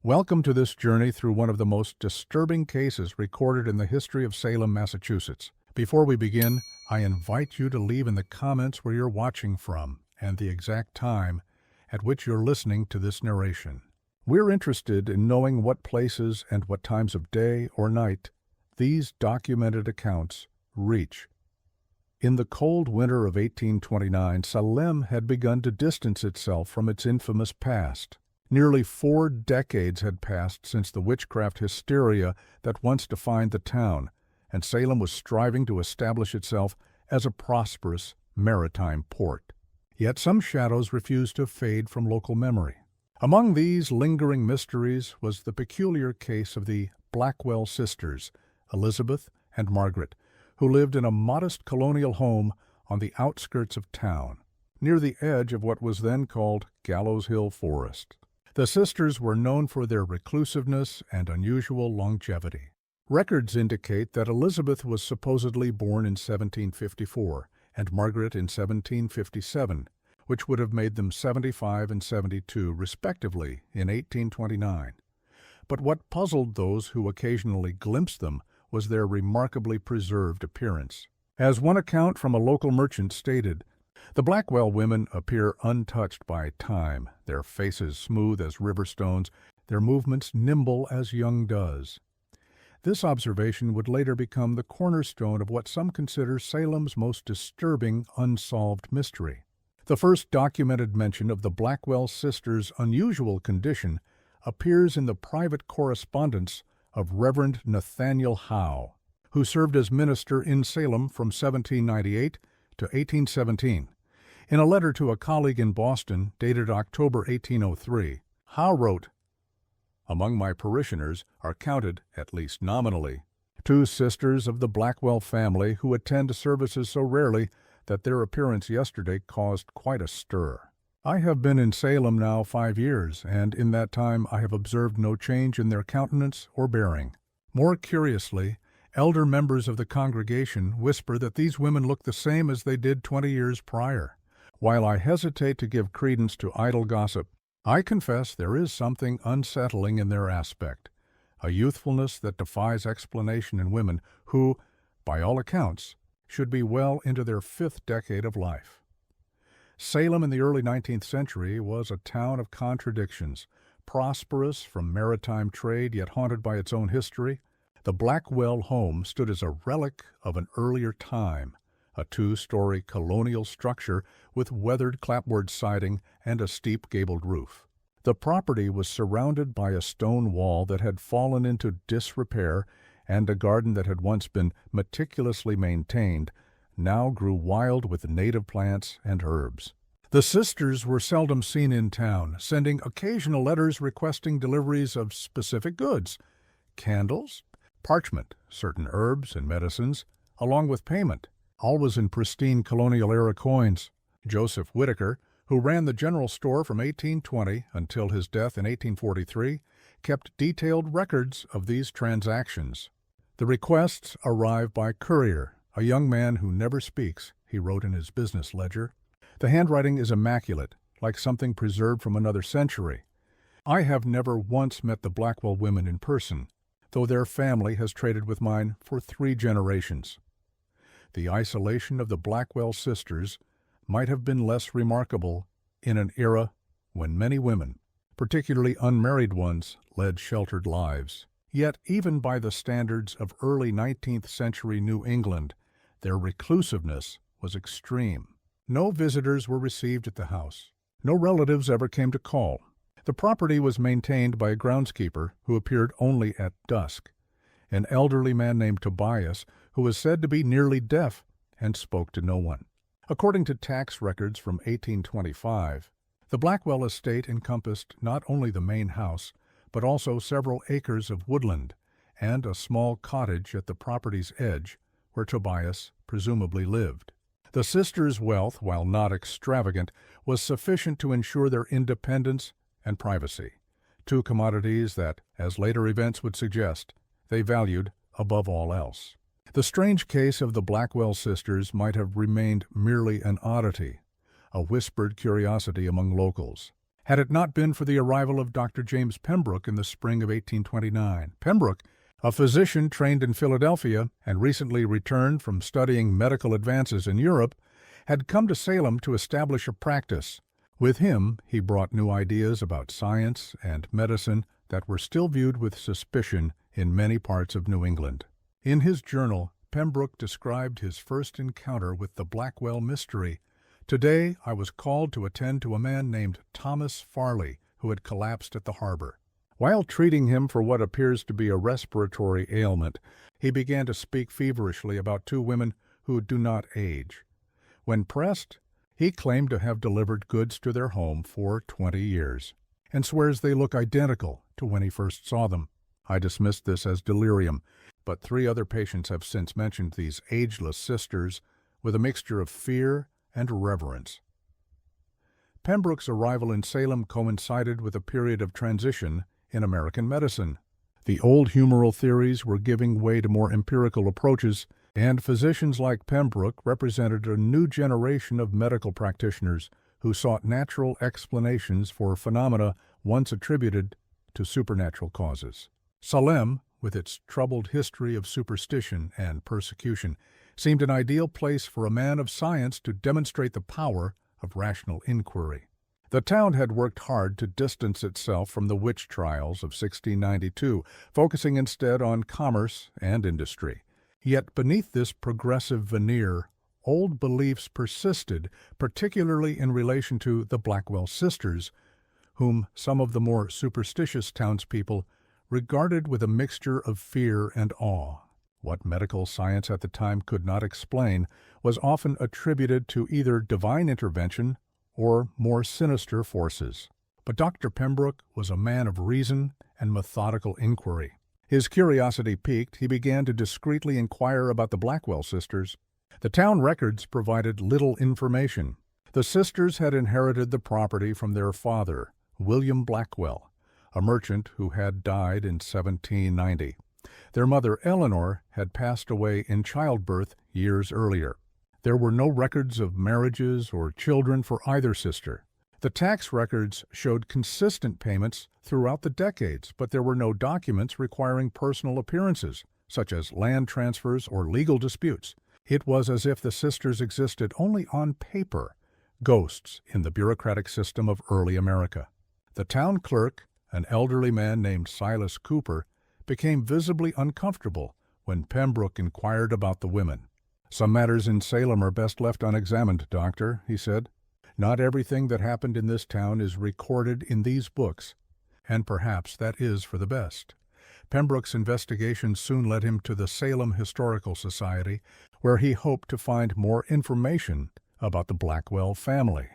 Welcome to this journey through one of the most disturbing cases recorded in the history of Salem, Massachusetts. Before we begin, I invite you to leave in the comments where you're watching from and the exact time at which you're listening to this narration. We're interested in knowing what places and what times of day or night these documented accounts reach. In the cold winter of 1829, Salem had begun to distance itself from its infamous past. Nearly 4 decades had passed since the witchcraft hysteria that once defined the town, and Salem was striving to establish itself as a prosperous maritime port. Yet some shadows refused to fade from local memory. Among these lingering mysteries was the peculiar case of the Blackwell sisters, Elizabeth and Margaret, who lived in a modest colonial home on the outskirts of town, near the edge of what was then called Gallows Hill Forest. The sisters were known for their reclusiveness and unusual longevity. Records indicate that Elizabeth was supposedly born in 1754 and Margaret in 1757, which would have made them 75 and 72 respectively in 1829. But what puzzled those who occasionally glimpsed them was their remarkably preserved appearance. As one account from a local merchant stated, the Blackwell women appear untouched by time, their faces smooth as river stones, their movements nimble as young does. This observation would later become the cornerstone of what some consider Salem's most disturbing unsolved mystery. The first documented mention of the Blackwell sisters' unusual condition appears in the private correspondence of Reverend Nathaniel Howe, who served as minister in Salem from 1798 to 1817. In a letter to a colleague in Boston, dated October 1803, Howe wrote, "Among my parishioners are counted, at least nominally, 2 sisters of the Blackwell family who attend services so rarely that their appearance yesterday caused quite a stir. I have been in Salem now 5 years, and in that time I have observed no change in their countenance or bearing. More curiously, elder members of the congregation whisper that these women look the same as they did 20 years prior. While I hesitate to give credence to idle gossip, I confess there is something unsettling in their aspect, a youthfulness that defies explanation in women who, by all accounts, should be well into their 5th decade of life." Salem in the early 19th century was a town of contradictions, prosperous from maritime trade yet haunted by its own history. The Blackwell home stood as a relic of an earlier time, a 2-story colonial structure with weathered clapboard siding and a steep gabled roof. The property was surrounded by a stone wall that had fallen into disrepair, and a garden that had once been meticulously maintained now grew wild with native plants and herbs. The sisters were seldom seen in town, sending occasional letters requesting deliveries of specific goods, candles, parchment, certain herbs and medicines, along with payment, always in pristine colonial-era coins. Joseph Whitaker, who ran the general store from 1820 until his death in 1843, kept detailed records of these transactions. The requests arrive by courier, a young man who never speaks, he wrote in his business ledger. The handwriting is immaculate, like something preserved from another century. I have never once met the Blackwell women in person, though their family has traded with mine for 3 generations. The isolation of the Blackwell sisters might have been less remarkable in an era when many women, particularly unmarried ones, led sheltered lives. Yet even by the standards of early 19th century New England, their reclusiveness was extreme. No visitors were received at the house. No relatives ever came to call. The property was maintained by a groundskeeper who appeared only at dusk, an elderly man named Tobias who was said to be nearly deaf and spoke to no one. According to tax records from 1825, the Blackwell estate encompassed not only the main house, but also several acres of woodland and a small cottage at the property's edge where Tobias presumably lived. The sisters' wealth, while not extravagant, was sufficient to ensure their independence and privacy, 2 commodities that, as later events would suggest, they valued above all else. The strange case of the Blackwell sisters might have remained merely an oddity, a whispered curiosity among locals, Had it not been for the arrival of Dr. James Pembroke in the spring of 1829, Pembroke, a physician trained in Philadelphia and recently returned from studying medical advances in Europe, had come to Salem to establish a practice. With him, he brought new ideas about science and medicine that were still viewed with suspicion in many parts of New England. In his journal, Pembroke described his first encounter with the Blackwell mystery. "Today I was called to attend to a man named Thomas Farley, who had collapsed at the harbor. While treating him for what appears to be a respiratory ailment, he began to speak feverishly about two women who do not age. When pressed, he claimed to have delivered goods to their home for 20 years, and swears they look identical to when he first saw them. I dismissed this as delirium, but 3 other patients have since mentioned these ageless sisters with a mixture of fear and reverence." Pembroke's arrival in Salem coincided with a period of transition in American medicine. The old humoral theories were giving way to more empirical approaches, and physicians like Pembroke represented a new generation of medical practitioners who sought natural explanations for phenomena once attributed to supernatural causes. Salem, with its troubled history of superstition and persecution, seemed an ideal place for a man of science to demonstrate the power of rational inquiry. The town had worked hard to distance itself from the witch trials of 1692, focusing instead on commerce and industry. Yet beneath this progressive veneer, old beliefs persisted, particularly in relation to the Blackwell sisters, whom some of the more superstitious townspeople regarded with a mixture of fear and awe. What medical science at the time could not explain was often attributed to either divine intervention or more sinister forces. But Dr. Pembroke was a man of reason and methodical inquiry. His curiosity piqued, he began to discreetly inquire about the Blackwell sisters. The town records provided little information. The sisters had inherited the property from their father, William Blackwell, a merchant who had died in 1790. Their mother, Eleanor, had passed away in childbirth years earlier. There were no records of marriages or children for either sister. The tax records showed consistent payments throughout the decades, but there were no documents requiring personal appearances, such as land transfers or legal disputes. It was as if the sisters existed only on paper, ghosts in the bureaucratic system of early America. The town clerk, an elderly man named Silas Cooper, became visibly uncomfortable when Pembroke inquired about the women. "Some matters in Salem are best left unexamined, Doctor," he said. "Not everything that happened in this town is recorded in these books, and perhaps that is for the best." Pembroke's investigations soon led him to the Salem Historical Society, where he hoped to find more information about the Blackwell family.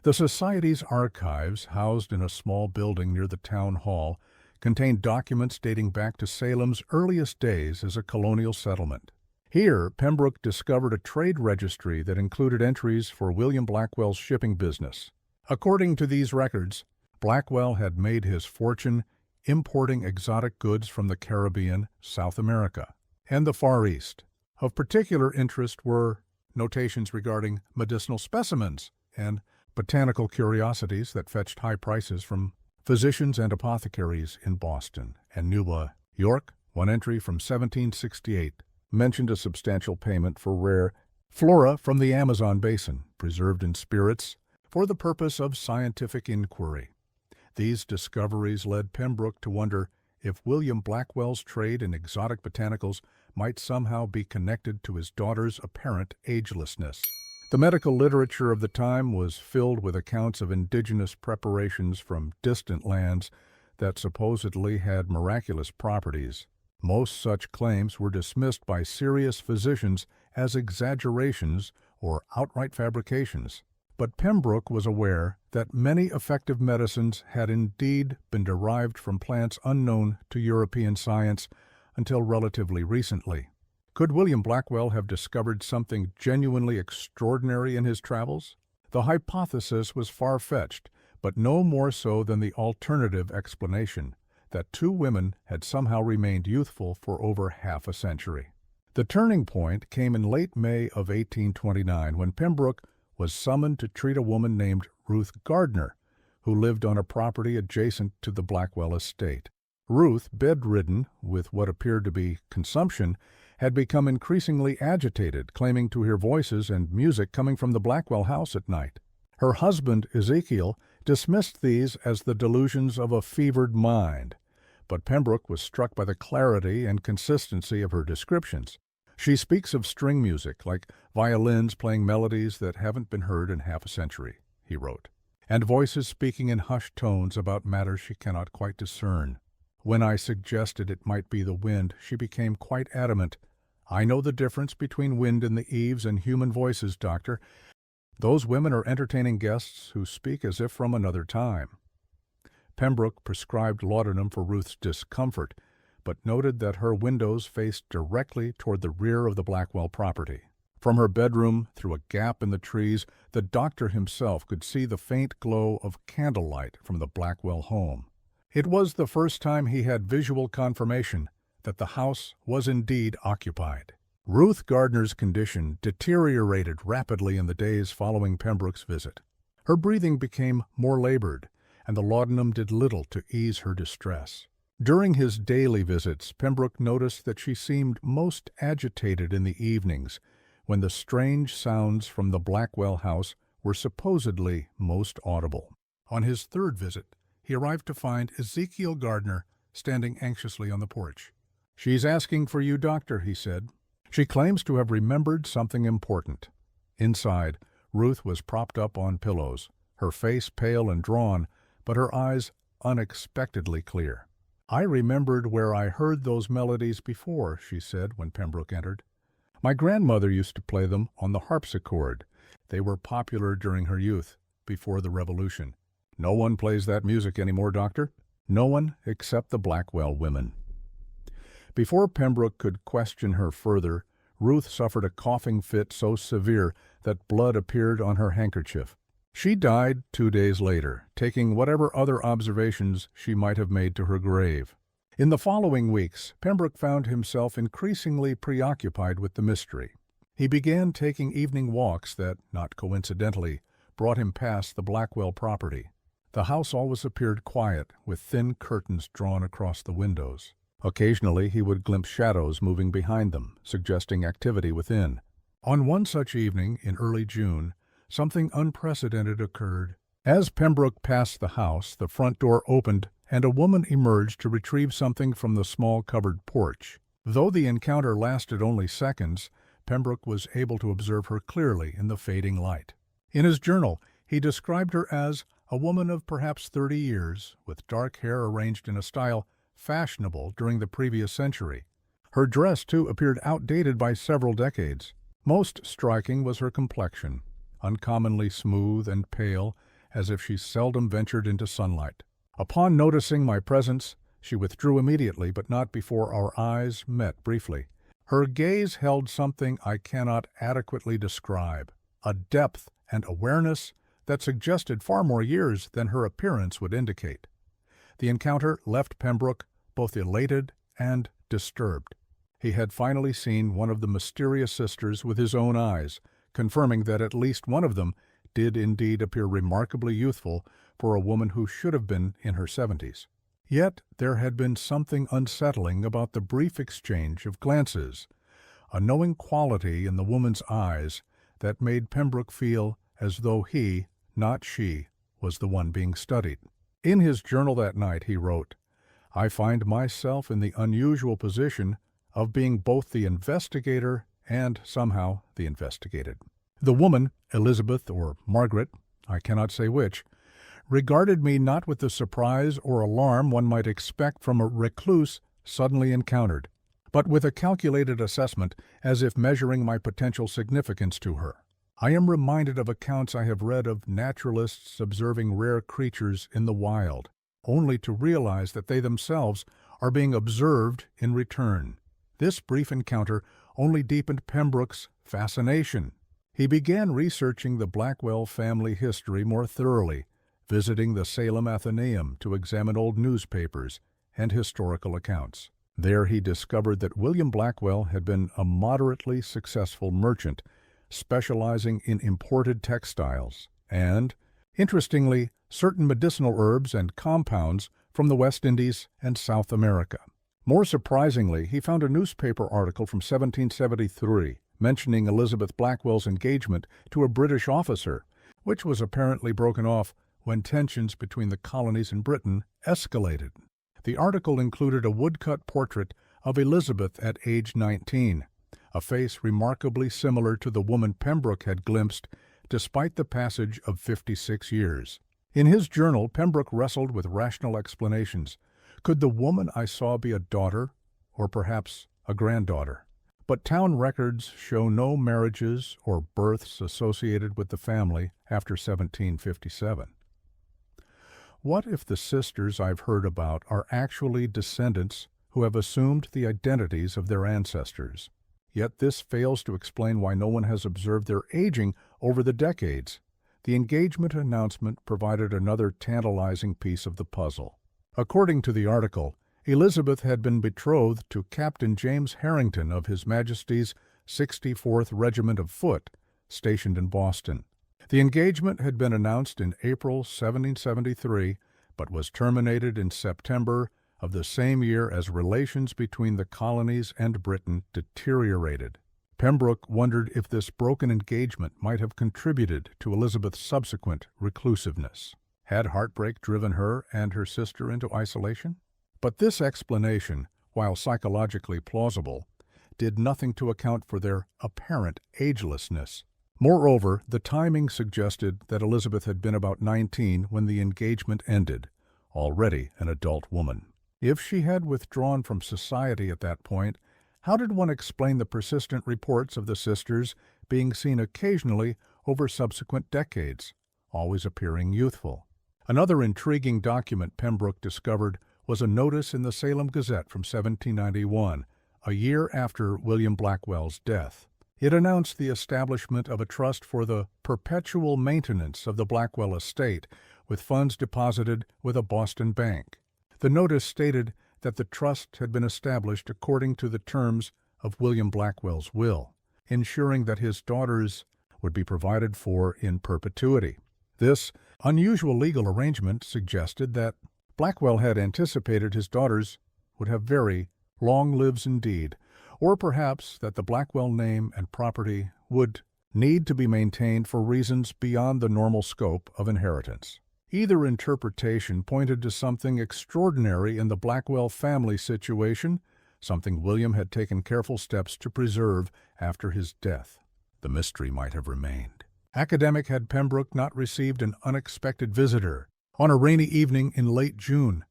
The Society's archives, housed in a small building near the town hall, contained documents dating back to Salem's earliest days as a colonial settlement. Here, Pembroke discovered a trade registry that included entries for William Blackwell's shipping business. According to these records, Blackwell had made his fortune importing exotic goods from the Caribbean, South America, and the Far East. Of particular interest were notations regarding medicinal specimens and botanical curiosities that fetched high prices from physicians and apothecaries in Boston and New York. One entry from 1768 mentioned a substantial payment for rare flora from the Amazon basin, preserved in spirits, for the purpose of scientific inquiry. These discoveries led Pembroke to wonder if William Blackwell's trade in exotic botanicals might somehow be connected to his daughter's apparent agelessness. The medical literature of the time was filled with accounts of indigenous preparations from distant lands that supposedly had miraculous properties. Most such claims were dismissed by serious physicians as exaggerations or outright fabrications. But Pembroke was aware that many effective medicines had indeed been derived from plants unknown to European science until relatively recently. Could William Blackwell have discovered something genuinely extraordinary in his travels? The hypothesis was far-fetched, but no more so than the alternative explanation, that two women had somehow remained youthful for over half a century. The turning point came in late May of 1829 when Pembroke was summoned to treat a woman named Ruth Gardner, who lived on a property adjacent to the Blackwell estate. Ruth, bedridden with what appeared to be consumption, had become increasingly agitated, claiming to hear voices and music coming from the Blackwell house at night. Her husband, Ezekiel, dismissed these as the delusions of a fevered mind, but Pembroke was struck by the clarity and consistency of her descriptions. She speaks of string music, like violins playing melodies that haven't been heard in half a century, he wrote, and voices speaking in hushed tones about matters she cannot quite discern. When I suggested it might be the wind, she became quite adamant. I know the difference between wind in the eaves and human voices, doctor. Those women are entertaining guests who speak as if from another time. Pembroke prescribed laudanum for Ruth's discomfort, but noted that her windows faced directly toward the rear of the Blackwell property. From her bedroom, through a gap in the trees, the doctor himself could see the faint glow of candlelight from the Blackwell home. It was the first time he had visual confirmation that the house was indeed occupied. Ruth Gardner's condition deteriorated rapidly in the days following Pembroke's visit. Her breathing became more labored, and the laudanum did little to ease her distress. During his daily visits, Pembroke noticed that she seemed most agitated in the evenings, when the strange sounds from the Blackwell house were supposedly most audible. On his third visit, he arrived to find Ezekiel Gardner standing anxiously on the porch. "She's asking for you, doctor," he said. She claims to have remembered something important. Inside, Ruth was propped up on pillows, her face pale and drawn, but her eyes unexpectedly clear. "I remembered where I heard those melodies before," she said when Pembroke entered. "My grandmother used to play them on the harpsichord. They were popular during her youth, before the Revolution." "No one plays that music anymore, doctor?" "No one except the Blackwell women." Before Pembroke could question her further, Ruth suffered a coughing fit so severe that blood appeared on her handkerchief. She died 2 days later, taking whatever other observations she might have made to her grave. In the following weeks, Pembroke found himself increasingly preoccupied with the mystery. He began taking evening walks that, not coincidentally, brought him past the Blackwell property. The house always appeared quiet, with thin curtains drawn across the windows. Occasionally he would glimpse shadows moving behind them, suggesting activity within. On one such evening, in early June, something unprecedented occurred. As Pembroke passed the house, the front door opened and a woman emerged to retrieve something from the small covered porch. Though the encounter lasted only seconds, Pembroke was able to observe her clearly in the fading light. In his journal, he described her as a woman of perhaps 30 years, with dark hair arranged in a style fashionable during the previous century. Her dress, too, appeared outdated by several decades. Most striking was her complexion, uncommonly smooth and pale, as if she seldom ventured into sunlight. Upon noticing my presence, she withdrew immediately, but not before our eyes met briefly. Her gaze held something I cannot adequately describe, a depth and awareness that suggested far more years than her appearance would indicate. The encounter left Pembroke both elated and disturbed. He had finally seen one of the mysterious sisters with his own eyes, confirming that at least one of them did indeed appear remarkably youthful for a woman who should have been in her 70s. Yet there had been something unsettling about the brief exchange of glances, a knowing quality in the woman's eyes that made Pembroke feel as though he, not she, was the one being studied. In his journal that night he wrote, "I find myself in the unusual position of being both the investigator and, somehow, the investigated." The woman, Elizabeth or Margaret, I cannot say which, regarded me not with the surprise or alarm one might expect from a recluse suddenly encountered, but with a calculated assessment, as if measuring my potential significance to her. I am reminded of accounts I have read of naturalists observing rare creatures in the wild, only to realize that they themselves are being observed in return. This brief encounter only deepened Pembroke's fascination. He began researching the Blackwell family history more thoroughly, visiting the Salem Athenaeum to examine old newspapers and historical accounts. There he discovered that William Blackwell had been a moderately successful merchant, specializing in imported textiles, and, interestingly, certain medicinal herbs and compounds from the West Indies and South America. More surprisingly, he found a newspaper article from 1773 mentioning Elizabeth Blackwell's engagement to a British officer, which was apparently broken off when tensions between the colonies and Britain escalated. The article included a woodcut portrait of Elizabeth at age 19, a face remarkably similar to the woman Pembroke had glimpsed despite the passage of 56 years. In his journal, Pembroke wrestled with rational explanations. Could the woman I saw be a daughter, or perhaps a granddaughter? But town records show no marriages or births associated with the family after 1757. What if the sisters I've heard about are actually descendants who have assumed the identities of their ancestors? Yet this fails to explain why no one has observed their aging over the decades. The engagement announcement provided another tantalizing piece of the puzzle. According to the article, Elizabeth had been betrothed to Captain James Harrington of His Majesty's 64th Regiment of Foot, stationed in Boston. The engagement had been announced in April 1773, but was terminated in September of the same year as relations between the colonies and Britain deteriorated. Pembroke wondered if this broken engagement might have contributed to Elizabeth's subsequent reclusiveness. Had heartbreak driven her and her sister into isolation? But this explanation, while psychologically plausible, did nothing to account for their apparent agelessness. Moreover, the timing suggested that Elizabeth had been about 19 when the engagement ended, already an adult woman. If she had withdrawn from society at that point, how did one explain the persistent reports of the sisters being seen occasionally over subsequent decades, always appearing youthful? Another intriguing document Pembroke discovered was a notice in the Salem Gazette from 1791, a year after William Blackwell's death. It announced the establishment of a trust for the perpetual maintenance of the Blackwell estate, with funds deposited with a Boston bank. The notice stated that the trust had been established according to the terms of William Blackwell's will, ensuring that his daughters would be provided for in perpetuity. This unusual legal arrangement suggested that Blackwell had anticipated his daughters would have very long lives indeed, or perhaps that the Blackwell name and property would need to be maintained for reasons beyond the normal scope of inheritance. Either interpretation pointed to something extraordinary in the Blackwell family situation, something William had taken careful steps to preserve after his death. The mystery might have remained. Academic had Pembroke not received an unexpected visitor. On a rainy evening in late June,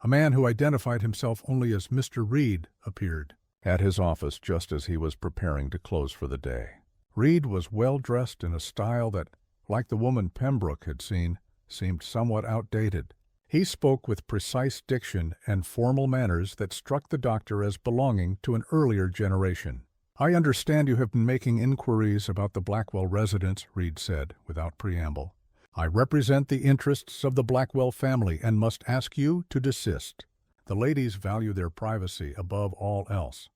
a man who identified himself only as Mr. Reed appeared at his office just as he was preparing to close for the day. Reed was well dressed in a style that, like the woman Pembroke had seen, seemed somewhat outdated. He spoke with precise diction and formal manners that struck the doctor as belonging to an earlier generation. "I understand you have been making inquiries about the Blackwell residence," Reed said, without preamble. "I represent the interests of the Blackwell family and must ask you to desist. The ladies value their privacy above all else."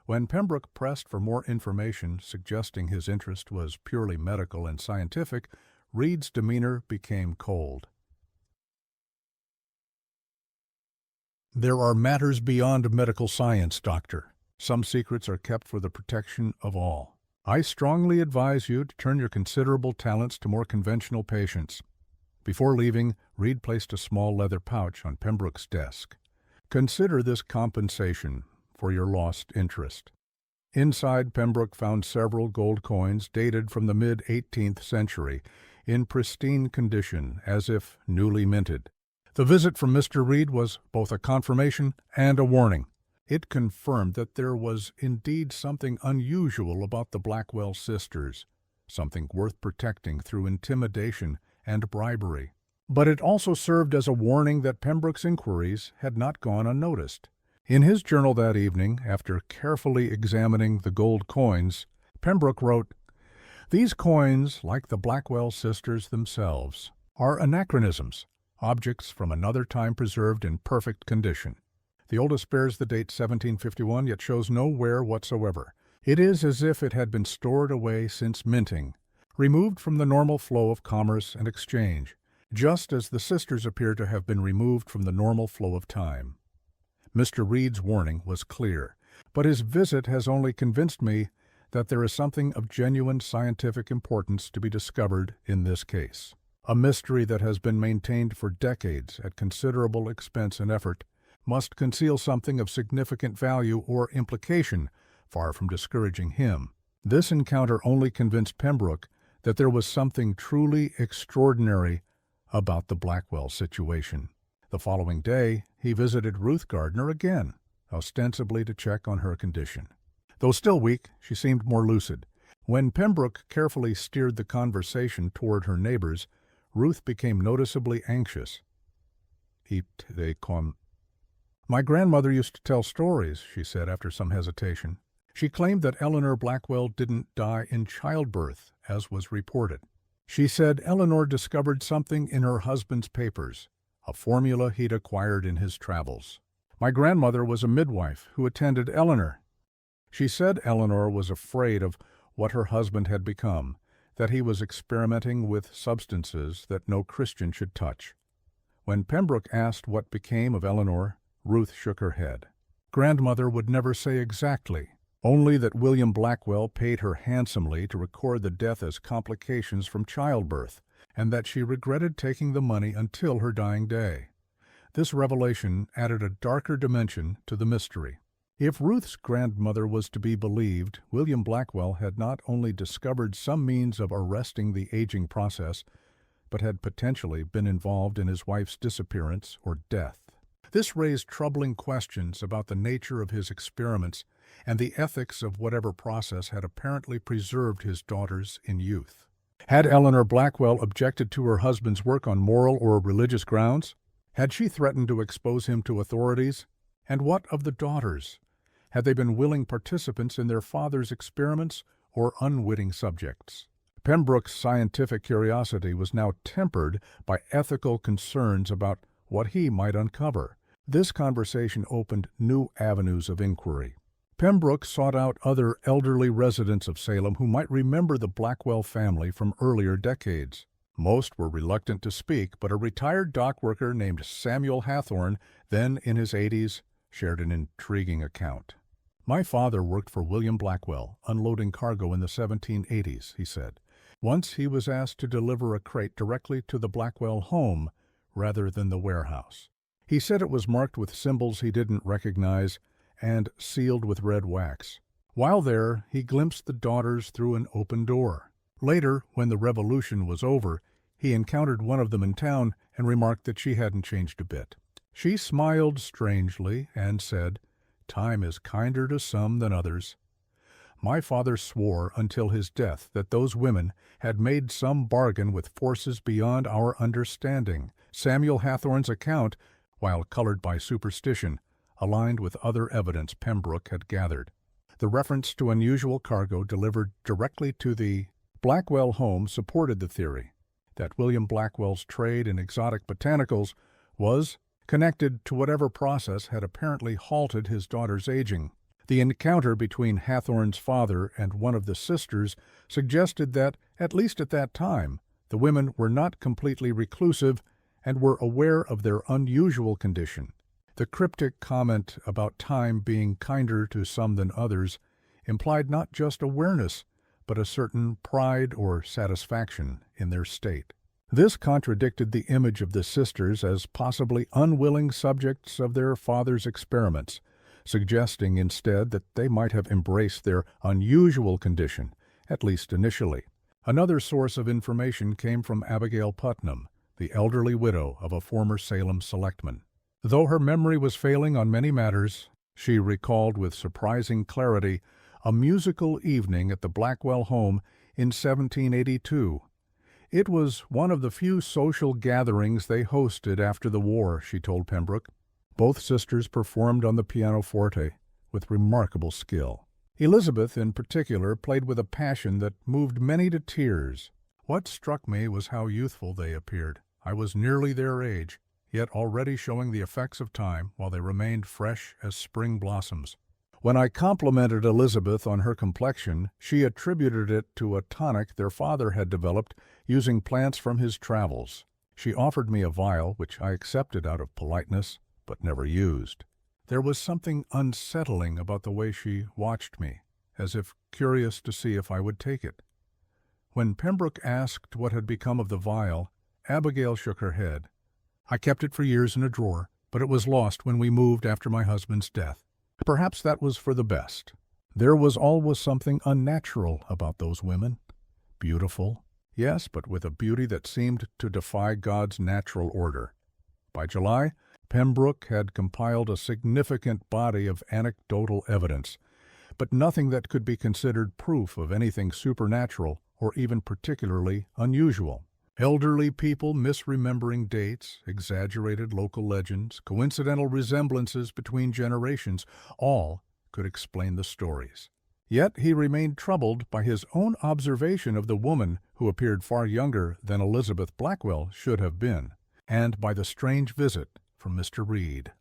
When Pembroke pressed for more information, suggesting his interest was purely medical and scientific, Reed's demeanor became cold. "There are matters beyond medical science, Doctor. Some secrets are kept for the protection of all. I strongly advise you to turn your considerable talents to more conventional patients." Before leaving, Reed placed a small leather pouch on Pembroke's desk. "Consider this compensation for your lost interest." Inside, Pembroke found several gold coins dated from the mid-18th century, in pristine condition, as if newly minted. The visit from Mr. Reed was both a confirmation and a warning. It confirmed that there was indeed something unusual about the Blackwell sisters, something worth protecting through intimidation and bribery. But it also served as a warning that Pembroke's inquiries had not gone unnoticed. In his journal that evening, after carefully examining the gold coins, Pembroke wrote, "These coins, like the Blackwell sisters themselves, are anachronisms, objects from another time preserved in perfect condition. The oldest bears the date 1751, yet shows no wear whatsoever. It is as if it had been stored away since minting, removed from the normal flow of commerce and exchange, just as the sisters appear to have been removed from the normal flow of time. Mr. Reed's warning was clear, but his visit has only convinced me that there is something of genuine scientific importance to be discovered in this case. A mystery that has been maintained for decades at considerable expense and effort must conceal something of significant value or implication, far from discouraging him. This encounter only convinced Pembroke that there was something truly extraordinary about the Blackwell situation. The following day, he visited Ruth Gardner again, ostensibly to check on her condition. Though still weak, she seemed more lucid. When Pembroke carefully steered the conversation toward her neighbors, Ruth became noticeably anxious. My grandmother used to tell stories, she said after some hesitation. She claimed that Eleanor Blackwell didn't die in childbirth, as was reported. She said Eleanor discovered something in her husband's papers, a formula he'd acquired in his travels. My grandmother was a midwife who attended Eleanor. She said Eleanor was afraid of what her husband had become, that he was experimenting with substances that no Christian should touch. When Pembroke asked what became of Eleanor, Ruth shook her head. Grandmother would never say exactly, only that William Blackwell paid her handsomely to record the death as complications from childbirth, and that she regretted taking the money until her dying day. This revelation added a darker dimension to the mystery. If Ruth's grandmother was to be believed, William Blackwell had not only discovered some means of arresting the aging process, but had potentially been involved in his wife's disappearance or death. This raised troubling questions about the nature of his experiments and the ethics of whatever process had apparently preserved his daughters in youth. Had Eleanor Blackwell objected to her husband's work on moral or religious grounds? Had she threatened to expose him to authorities? And what of the daughters? Had they been willing participants in their father's experiments or unwitting subjects? Pembroke's scientific curiosity was now tempered by ethical concerns about what he might uncover. This conversation opened new avenues of inquiry. Pembroke sought out other elderly residents of Salem who might remember the Blackwell family from earlier decades. Most were reluctant to speak, but a retired dock worker named Samuel Hathorne, then in his 80s, shared an intriguing account. My father worked for William Blackwell, unloading cargo in the 1780s, he said. Once he was asked to deliver a crate directly to the Blackwell home rather than the warehouse. He said it was marked with symbols he didn't recognize and sealed with red wax. While there, he glimpsed the daughters through an open door. Later, when the revolution was over, he encountered one of them in town and remarked that she hadn't changed a bit. She smiled strangely and said, "Time is kinder to some than others." My father swore until his death that those women had made some bargain with forces beyond our understanding. Samuel Hathorne's account, while colored by superstition, aligned with other evidence Pembroke had gathered. The reference to unusual cargo delivered directly to the Blackwell home supported the theory that William Blackwell's trade in exotic botanicals was connected to whatever process had apparently halted his daughter's aging. The encounter between Hathorne's father and one of the sisters suggested that, at least at that time, the women were not completely reclusive and were aware of their unusual condition. The cryptic comment about time being kinder to some than others implied not just awareness, but a certain pride or satisfaction in their state. This contradicted the image of the sisters as possibly unwilling subjects of their father's experiments, suggesting instead that they might have embraced their unusual condition, at least initially. Another source of information came from Abigail Putnam, the elderly widow of a former Salem selectman. Though her memory was failing on many matters, she recalled with surprising clarity a musical evening at the Blackwell home in 1782. It was one of the few social gatherings they hosted after the war, she told Pembroke. Both sisters performed on the pianoforte with remarkable skill. Elizabeth, in particular, played with a passion that moved many to tears. What struck me was how youthful they appeared. I was nearly their age, yet already showing the effects of time while they remained fresh as spring blossoms. When I complimented Elizabeth on her complexion, she attributed it to a tonic their father had developed using plants from his travels. She offered me a vial, which I accepted out of politeness, but never used. There was something unsettling about the way she watched me, as if curious to see if I would take it. When Pembroke asked what had become of the vial, Abigail shook her head. I kept it for years in a drawer, but it was lost when we moved after my husband's death. Perhaps that was for the best. There was always something unnatural about those women. Beautiful, yes, but with a beauty that seemed to defy God's natural order. By July, Pembroke had compiled a significant body of anecdotal evidence, but nothing that could be considered proof of anything supernatural or even particularly unusual. Elderly people misremembering dates, exaggerated local legends, coincidental resemblances between generations, all could explain the stories. Yet he remained troubled by his own observation of the woman who appeared far younger than Elizabeth Blackwell should have been, and by the strange visit from Mr. Reed.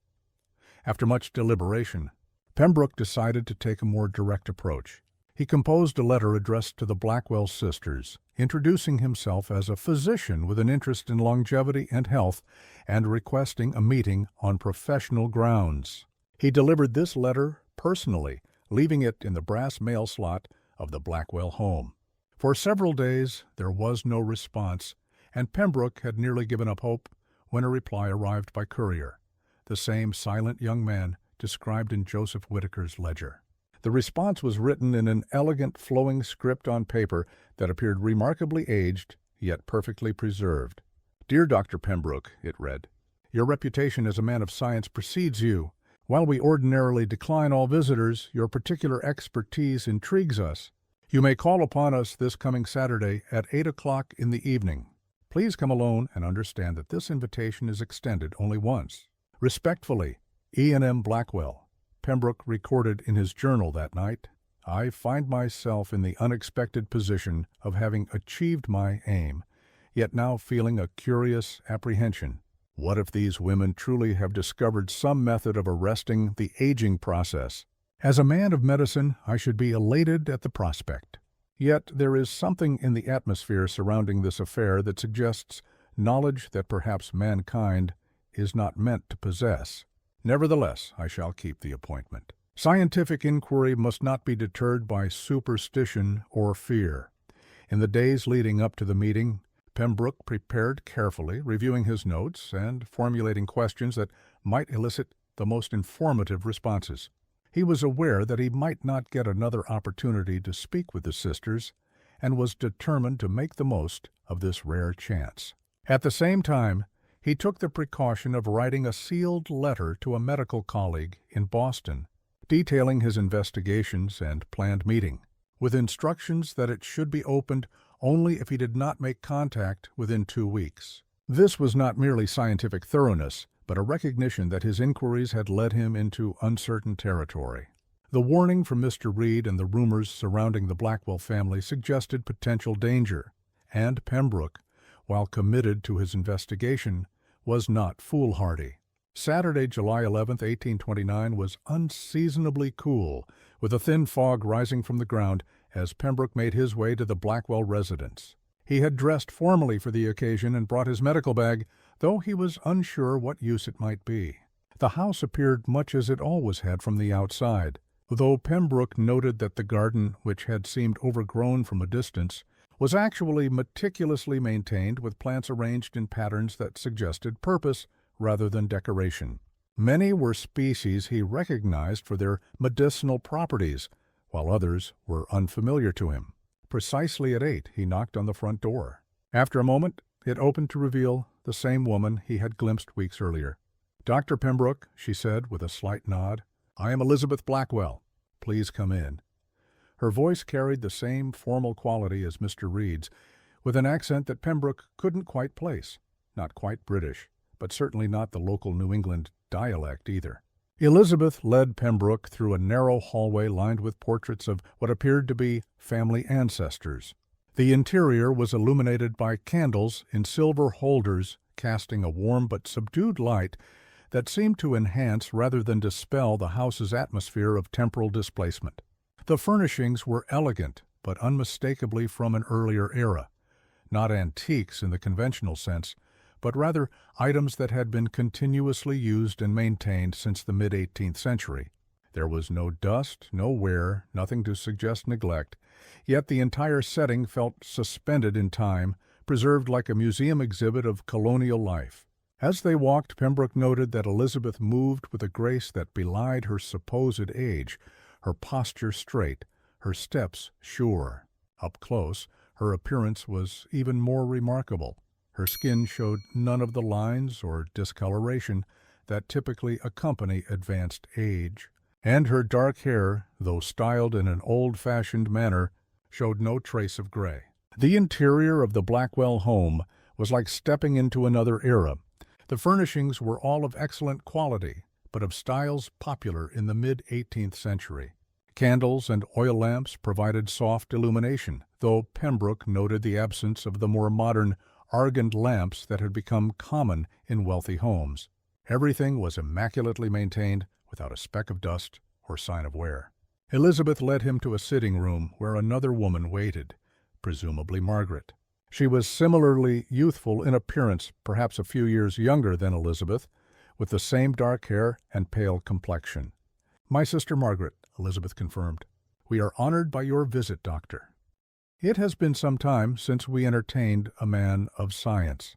After much deliberation, Pembroke decided to take a more direct approach. He composed a letter addressed to the Blackwell sisters, introducing himself as a physician with an interest in longevity and health, and requesting a meeting on professional grounds. He delivered this letter personally, leaving it in the brass mail slot of the Blackwell home. For several days there was no response, and Pembroke had nearly given up hope when a reply arrived by courier, the same silent young man described in Joseph Whitaker's ledger. The response was written in an elegant flowing script on paper that appeared remarkably aged, yet perfectly preserved. Dear Dr. Pembroke, it read, your reputation as a man of science precedes you. While we ordinarily decline all visitors, your particular expertise intrigues us. You may call upon us this coming Saturday at 8 o'clock in the evening. Please come alone and understand that this invitation is extended only once. Respectfully, E&M Blackwell. Pembroke recorded in his journal that night, I find myself in the unexpected position of having achieved my aim, yet now feeling a curious apprehension. What if these women truly have discovered some method of arresting the aging process? As a man of medicine, I should be elated at the prospect. Yet there is something in the atmosphere surrounding this affair that suggests knowledge that perhaps mankind is not meant to possess. Nevertheless, I shall keep the appointment. Scientific inquiry must not be deterred by superstition or fear. In the days leading up to the meeting, Pembroke prepared carefully, reviewing his notes and formulating questions that might elicit the most informative responses. He was aware that he might not get another opportunity to speak with the sisters, and was determined to make the most of this rare chance. At the same time, he took the precaution of writing a sealed letter to a medical colleague in Boston, detailing his investigations and planned meeting, with instructions that it should be opened only if he did not make contact within 2 weeks. This was not merely scientific thoroughness, but a recognition that his inquiries had led him into uncertain territory. The warning from Mr. Reed and the rumors surrounding the Blackwell family suggested potential danger, and Pembroke, while committed to his investigation, was not foolhardy. Saturday, July 11, 1829, was unseasonably cool, with a thin fog rising from the ground as Pembroke made his way to the Blackwell residence. He had dressed formally for the occasion and brought his medical bag, though he was unsure what use it might be. The house appeared much as it always had from the outside, though Pembroke noted that the garden, which had seemed overgrown from a distance, was actually meticulously maintained with plants arranged in patterns that suggested purpose rather than decoration. Many were species he recognized for their medicinal properties, while others were unfamiliar to him. Precisely at 8, he knocked on the front door. After a moment, it opened to reveal the same woman he had glimpsed weeks earlier. Dr. Pembroke, she said with a slight nod, I am Elizabeth Blackwell. Please come in. Her voice carried the same formal quality as Mr. Reed's, with an accent that Pembroke couldn't quite place. Not quite British, but certainly not the local New England dialect either. Elizabeth led Pembroke through a narrow hallway lined with portraits of what appeared to be family ancestors. The interior was illuminated by candles in silver holders, casting a warm but subdued light that seemed to enhance rather than dispel the house's atmosphere of temporal displacement. The furnishings were elegant, but unmistakably from an earlier era, not antiques in the conventional sense, but rather items that had been continuously used and maintained since the mid-18th century. There was no dust, no wear, nothing to suggest neglect, yet the entire setting felt suspended in time, preserved like a museum exhibit of colonial life. As they walked, Pembroke noted that Elizabeth moved with a grace that belied her supposed age, her posture straight, her steps sure. Up close, her appearance was even more remarkable. Her skin showed none of the lines or discoloration that typically accompany advanced age, and her dark hair, though styled in an old-fashioned manner, showed no trace of gray. The interior of the Blackwell home was like stepping into another era. The furnishings were all of excellent quality, but of styles popular in the mid-18th century. Candles and oil lamps provided soft illumination, though Pembroke noted the absence of the more modern argand lamps that had become common in wealthy homes. Everything was immaculately maintained, without a speck of dust or sign of wear. Elizabeth led him to a sitting room where another woman waited, presumably Margaret. She was similarly youthful in appearance, perhaps a few years younger than Elizabeth, with the same dark hair and pale complexion. "My sister Margaret," Elizabeth confirmed. "We are honored by your visit, Doctor." It has been some time since we entertained a man of science.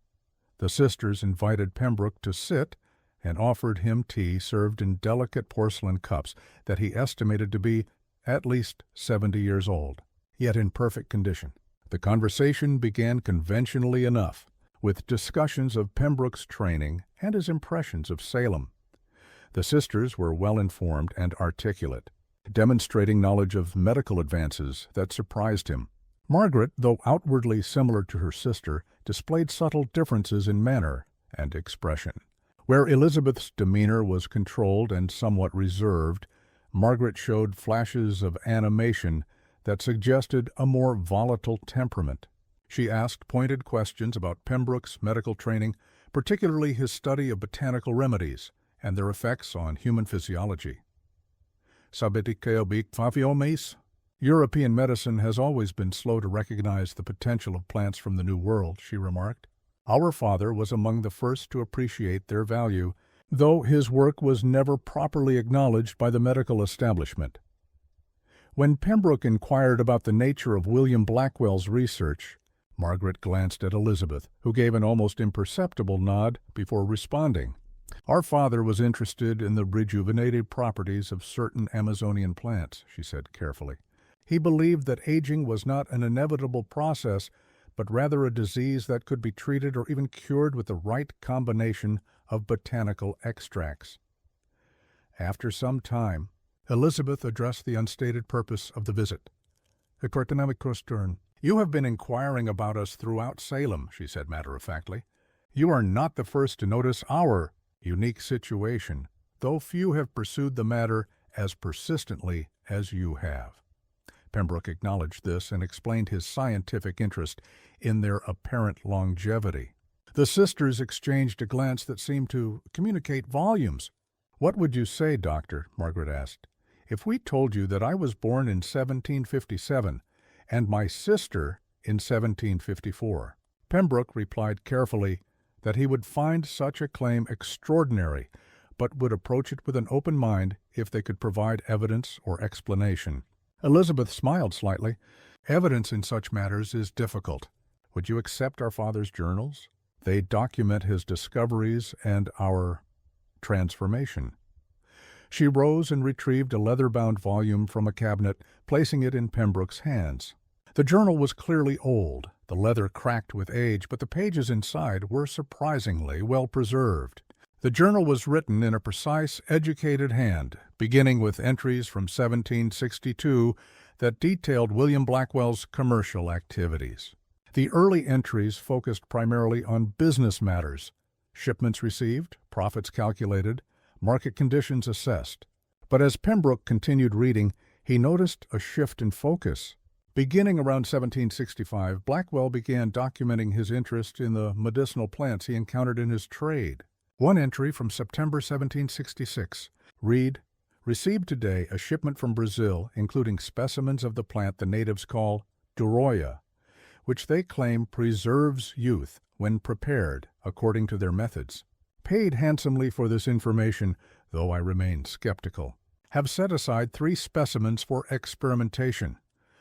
The sisters invited Pembroke to sit and offered him tea served in delicate porcelain cups that he estimated to be at least 70 years old, yet in perfect condition. The conversation began conventionally enough, with discussions of Pembroke's training and his impressions of Salem. The sisters were well informed and articulate, demonstrating knowledge of medical advances that surprised him. Margaret, though outwardly similar to her sister, displayed subtle differences in manner and expression. Where Elizabeth's demeanor was controlled and somewhat reserved, Margaret showed flashes of animation that suggested a more volatile temperament. She asked pointed questions about Pembroke's medical training, particularly his study of botanical remedies and their effects on human physiology. European medicine has always been slow to recognize the potential of plants from the New World, she remarked. Our father was among the first to appreciate their value, though his work was never properly acknowledged by the medical establishment. When Pembroke inquired about the nature of William Blackwell's research, Margaret glanced at Elizabeth, who gave an almost imperceptible nod before responding. "Our father was interested in the rejuvenative properties of certain Amazonian plants," she said carefully. "He believed that aging was not an inevitable process, but rather a disease that could be treated or even cured with the right combination of botanical extracts." After some time, Elizabeth addressed the unstated purpose of the visit. "You have been inquiring about us throughout Salem," she said matter-of-factly. "You are not the first to notice our unique situation, though few have pursued the matter as persistently as you have." Pembroke acknowledged this and explained his scientific interest in their apparent longevity. The sisters exchanged a glance that seemed to communicate volumes. "What would you say, Doctor," Margaret asked, "if we told you that I was born in 1757 and my sister in 1754? Pembroke replied carefully that he would find such a claim extraordinary, but would approach it with an open mind if they could provide evidence or explanation. Elizabeth smiled slightly. "Evidence in such matters is difficult. Would you accept our father's journals? They document his discoveries and our transformation." She rose and retrieved a leather-bound volume from a cabinet, placing it in Pembroke's hands. The journal was clearly old, the leather cracked with age, but the pages inside were surprisingly well preserved. The journal was written in a precise, educated hand, beginning with entries from 1762 that detailed William Blackwell's commercial activities. The early entries focused primarily on business matters: shipments received, profits calculated, market conditions assessed. But as Pembroke continued reading, he noticed a shift in focus. Beginning around 1765, Blackwell began documenting his interest in the medicinal plants he encountered in his trade. One entry from September 1766 read, "Received today a shipment from Brazil, including specimens of the plant the natives call duroia, which they claim preserves youth when prepared according to their methods. Paid handsomely for this information, though I remain skeptical. Have set aside 3 specimens for experimentation.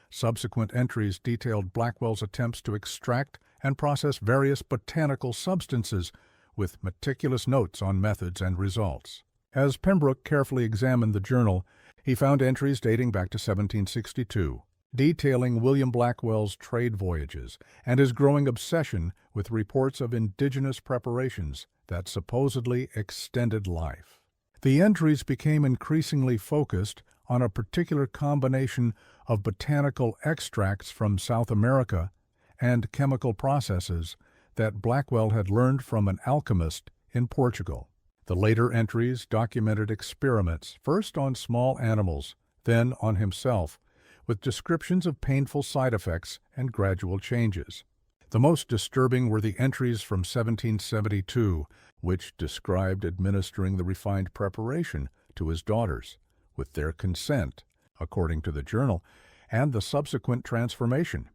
Subsequent entries detailed Blackwell's attempts to extract and process various botanical substances, with meticulous notes on methods and results. As Pembroke carefully examined the journal, he found entries dating back to 1762, detailing William Blackwell's trade voyages and his growing obsession with reports of indigenous preparations that supposedly extended life. The entries became increasingly focused on a particular combination of botanical extracts from South America and chemical processes that Blackwell had learned from an alchemist in Portugal. The later entries documented experiments, first on small animals, then on himself, with descriptions of painful side effects and gradual changes. The most disturbing were the entries from 1772, which described administering the refined preparation to his daughters, with their consent, according to the journal, and the subsequent transformation.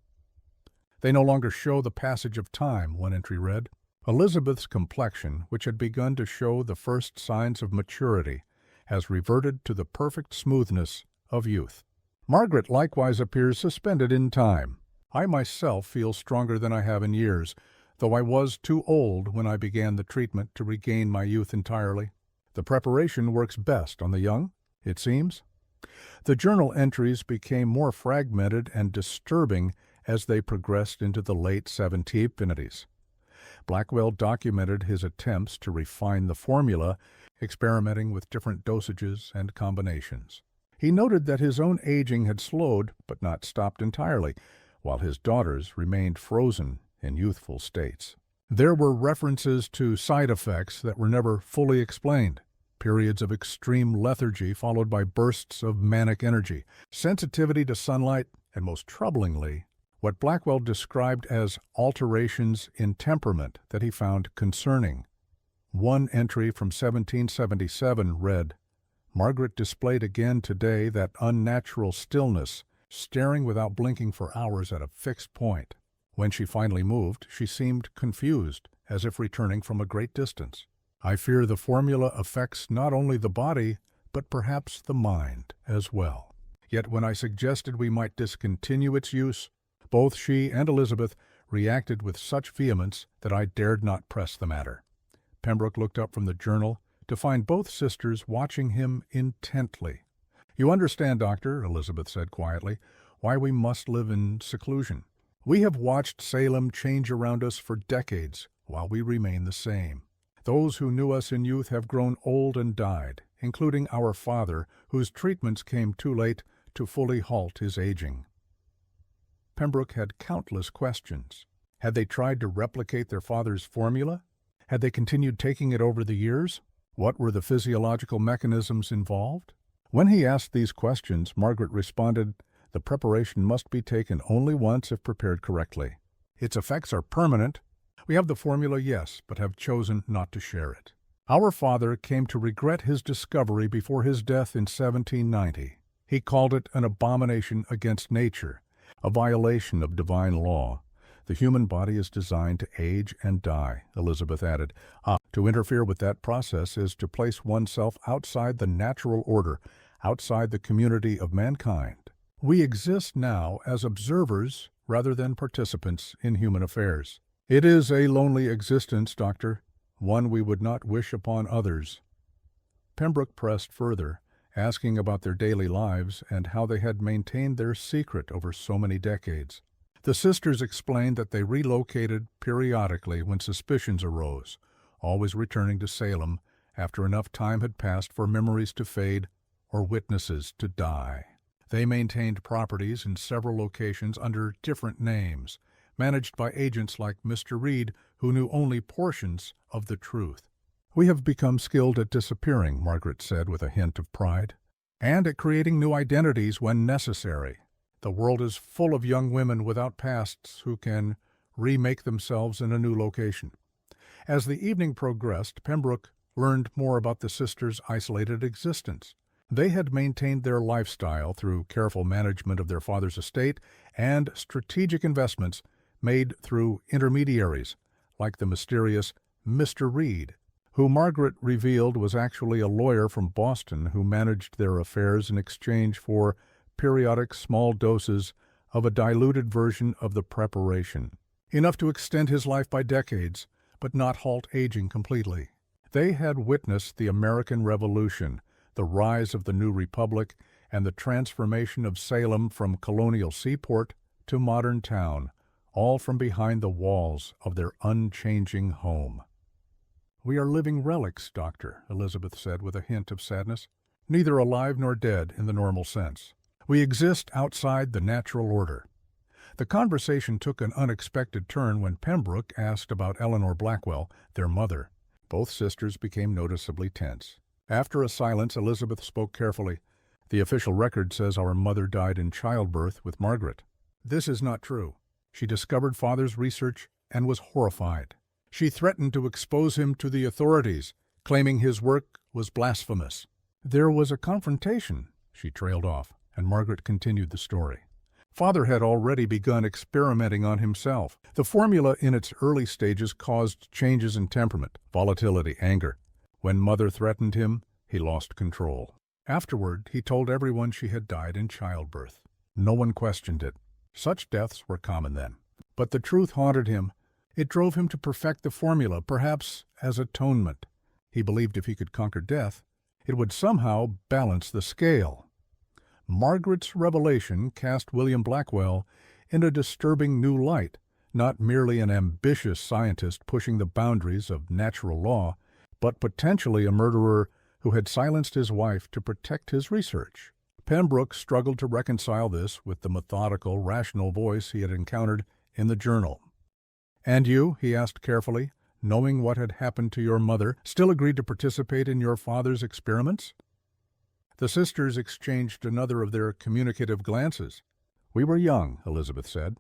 They no longer show the passage of time, one entry read. Elizabeth's complexion, which had begun to show the first signs of maturity, has reverted to the perfect smoothness of youth. Margaret likewise appears suspended in time. I myself feel stronger than I have in years, though I was too old when I began the treatment to regain my youth entirely. The preparation works best on the young, it seems. The journal entries became more fragmented and disturbing as they progressed into the late 1750s. Blackwell documented his attempts to refine the formula, experimenting with different dosages and combinations. He noted that his own aging had slowed but not stopped entirely, while his daughters remained frozen in youthful states. There were references to side effects that were never fully explained, periods of extreme lethargy followed by bursts of manic energy, sensitivity to sunlight, and most troublingly, what Blackwell described as alterations in temperament that he found concerning. One entry from 1777 read, "Margaret displayed again today that unnatural stillness, staring without blinking for hours at a fixed point. When she finally moved, she seemed confused, as if returning from a great distance. I fear the formula affects not only the body, but perhaps the mind as well. Yet when I suggested we might discontinue its use, both she and Elizabeth reacted with such vehemence that I dared not press the matter." Pembroke looked up from the journal to find both sisters watching him intently. "You understand, Doctor," Elizabeth said quietly, "why we must live in seclusion. We have watched Salem change around us for decades, while we remain the same. Those who knew us in youth have grown old and died, including our father, whose treatments came too late to fully halt his aging." Pembroke had countless questions. Had they tried to replicate their father's formula? Had they continued taking it over the years? What were the physiological mechanisms involved? When he asked these questions, Margaret responded, "The preparation must be taken only once if prepared correctly. Its effects are permanent. We have the formula, yes, but have chosen not to share it. Our father came to regret his discovery before his death in 1790. He called it an abomination against nature, a violation of divine law. The human body is designed to age and die," Elizabeth added. To interfere with that process is to place oneself outside the natural order, outside the community of mankind. We exist now as observers rather than participants in human affairs. It is a lonely existence, Doctor, one we would not wish upon others." Pembroke pressed further, asking about their daily lives and how they had maintained their secret over so many decades. The sisters explained that they relocated periodically when suspicions arose, always returning to Salem after enough time had passed for memories to fade or witnesses to die. They maintained properties in several locations under different names, managed by agents like Mr. Reed, who knew only portions of the truth. "We have become skilled at disappearing," Margaret said with a hint of pride, "and at creating new identities when necessary. The world is full of young women without pasts who can remake themselves in a new location." As the evening progressed, Pembroke learned more about the sisters' isolated existence. They had maintained their lifestyle through careful management of their father's estate and strategic investments, made through intermediaries, like the mysterious Mr. Reed, who Margaret revealed was actually a lawyer from Boston who managed their affairs in exchange for periodic small doses of a diluted version of the preparation, enough to extend his life by decades, but not halt aging completely. They had witnessed the American Revolution, the rise of the new republic, and the transformation of Salem from colonial seaport to modern town, all from behind the walls of their unchanging home. "We are living relics, Doctor," Elizabeth said with a hint of sadness, "neither alive nor dead in the normal sense. We exist outside the natural order." The conversation took an unexpected turn when Pembroke asked about Eleanor Blackwell, their mother. Both sisters became noticeably tense. After a silence, Elizabeth spoke carefully. "The official record says our mother died in childbirth with Margaret. This is not true. She discovered Father's research and was horrified. She threatened to expose him to the authorities, claiming his work was blasphemous. There was a confrontation," she trailed off, and Margaret continued the story. "Father had already begun experimenting on himself. The formula in its early stages caused changes in temperament, volatility, anger. When Mother threatened him, he lost control. Afterward, he told everyone she had died in childbirth. No one questioned it. Such deaths were common then. But the truth haunted him. It drove him to perfect the formula, perhaps as atonement. He believed if he could conquer death, it would somehow balance the scale. Margaret's revelation cast William Blackwell in a disturbing new light, not merely an ambitious scientist pushing the boundaries of natural law, but potentially a murderer who had silenced his wife to protect his research. Pembroke struggled to reconcile this with the methodical, rational voice he had encountered in the journal. "And you," he asked carefully, "knowing what had happened to your mother, still agreed to participate in your father's experiments?" The sisters exchanged another of their communicative glances. "We were young," Elizabeth said.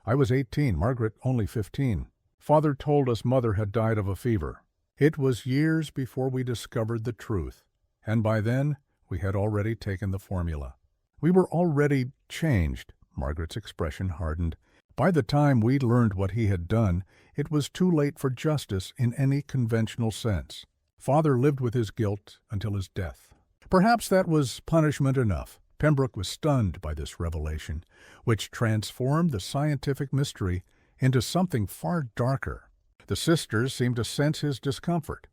"I was 18, Margaret only 15. Father told us Mother had died of a fever. It was years before we discovered the truth, and by then we had already taken the formula. We were already changed." Margaret's expression hardened. "By the time we learned what he had done, it was too late for justice in any conventional sense. Father lived with his guilt until his death." Perhaps that was punishment enough. Pembroke was stunned by this revelation, which transformed the scientific mystery into something far darker. The sisters seemed to sense his discomfort.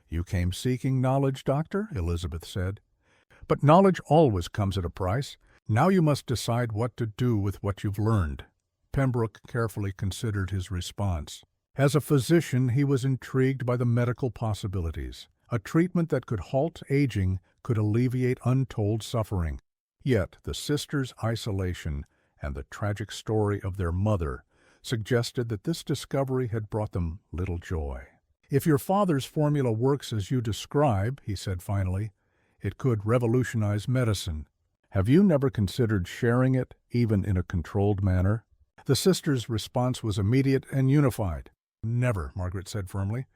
"You came seeking knowledge, Doctor?" Elizabeth said. "But knowledge always comes at a price. Now you must decide what to do with what you've learned." Pembroke carefully considered his response. As a physician, he was intrigued by the medical possibilities. A treatment that could halt aging could alleviate untold suffering. Yet the sisters' isolation and the tragic story of their mother suggested that this discovery had brought them little joy. "If your father's formula works as you describe," he said finally, "it could revolutionize medicine. Have you never considered sharing it, even in a controlled manner?" The sisters' response was immediate and unified. "Never," Margaret said firmly.